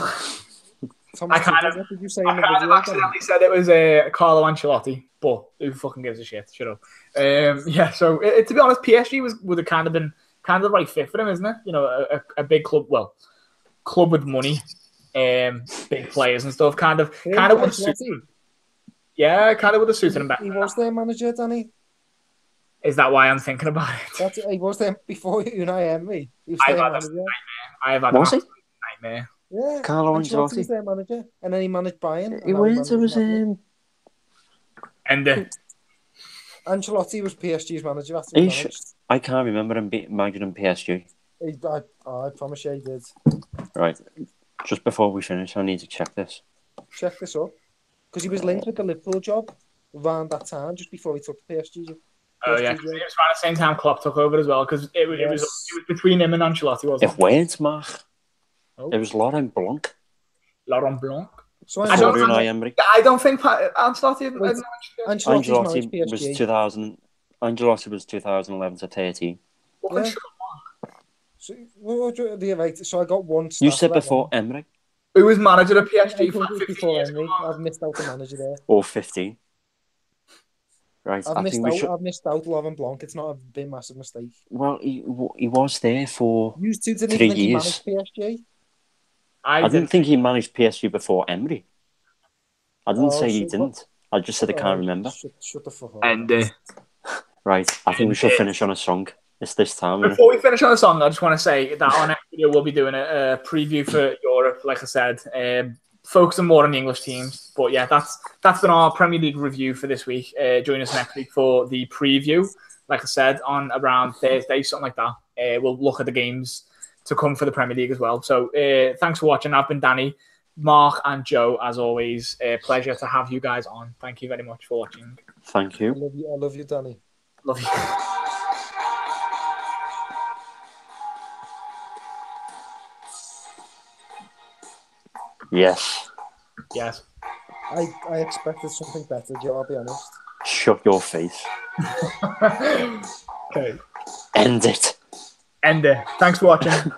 What did you say in the video? I accidentally said it was Carlo Ancelotti, but who fucking gives a shit? Shut up. So to be honest, PSG would have kind of been the right fit for him, isn't it? A big club, club with money, big players and stuff. Kind of would have suited him. Yeah, kind of would have suited him better. He was their manager, Danny. Is that why I'm thinking about it? He was there before Unai Emery. I've had a nightmare. Yeah, Carlo Ancelotti was their manager, and then he managed Bayern. He went. It was And Ancelotti was PSG's manager after Are he you sure? managed. I can't remember him managing PSG. I promise you he did. Right. Just before we finish, I need to check this. Check this up. Because he was linked with the Liverpool job around that time, just before he took the PSG. Oh yeah, it was around the same time Klopp took over as well, because it was between him and Ancelotti, wasn't It weren't, Mark. Oh. It was Laurent Blanc. Laurent Blanc. So I don't Unai Emery. think Ancelotti. Wait, Ancelotti managed was PSG. 2000. Ancelotti was 2011 to 13. Yeah. So I got one. You said before Emery Who was manager of I PSG for thought it was 15 before years? Henry. I've missed out the manager there. or 15. Right. I've missed out Laurent Blanc. It's not a big massive mistake. Well, he was there for. You two didn't 3 even think he years. managed PSG. I didn't think he managed PSG before Emery. I didn't say he shut didn't. I just said I can't remember. Shut the fuck up. And Right. I think we should finish on a song. It's this time. before we finish on the song, I just want to say that our next video we'll be doing a preview for Europe, like I said, focusing more on the English teams. But yeah, that's been our Premier League review for this week. Join us next week for the preview, like I said, on around Thursday, something like that. We'll look at the games to come for the Premier League as well. So thanks for watching. I've been Danny, Mark, and Joe. As always, pleasure to have you guys on. Thank you very much for watching. Thank you. I love you, Danny. Love you. Yes. Yes. I expected something better, Joe, I'll be honest. Shut your face. Okay. End it. End it. Thanks for watching.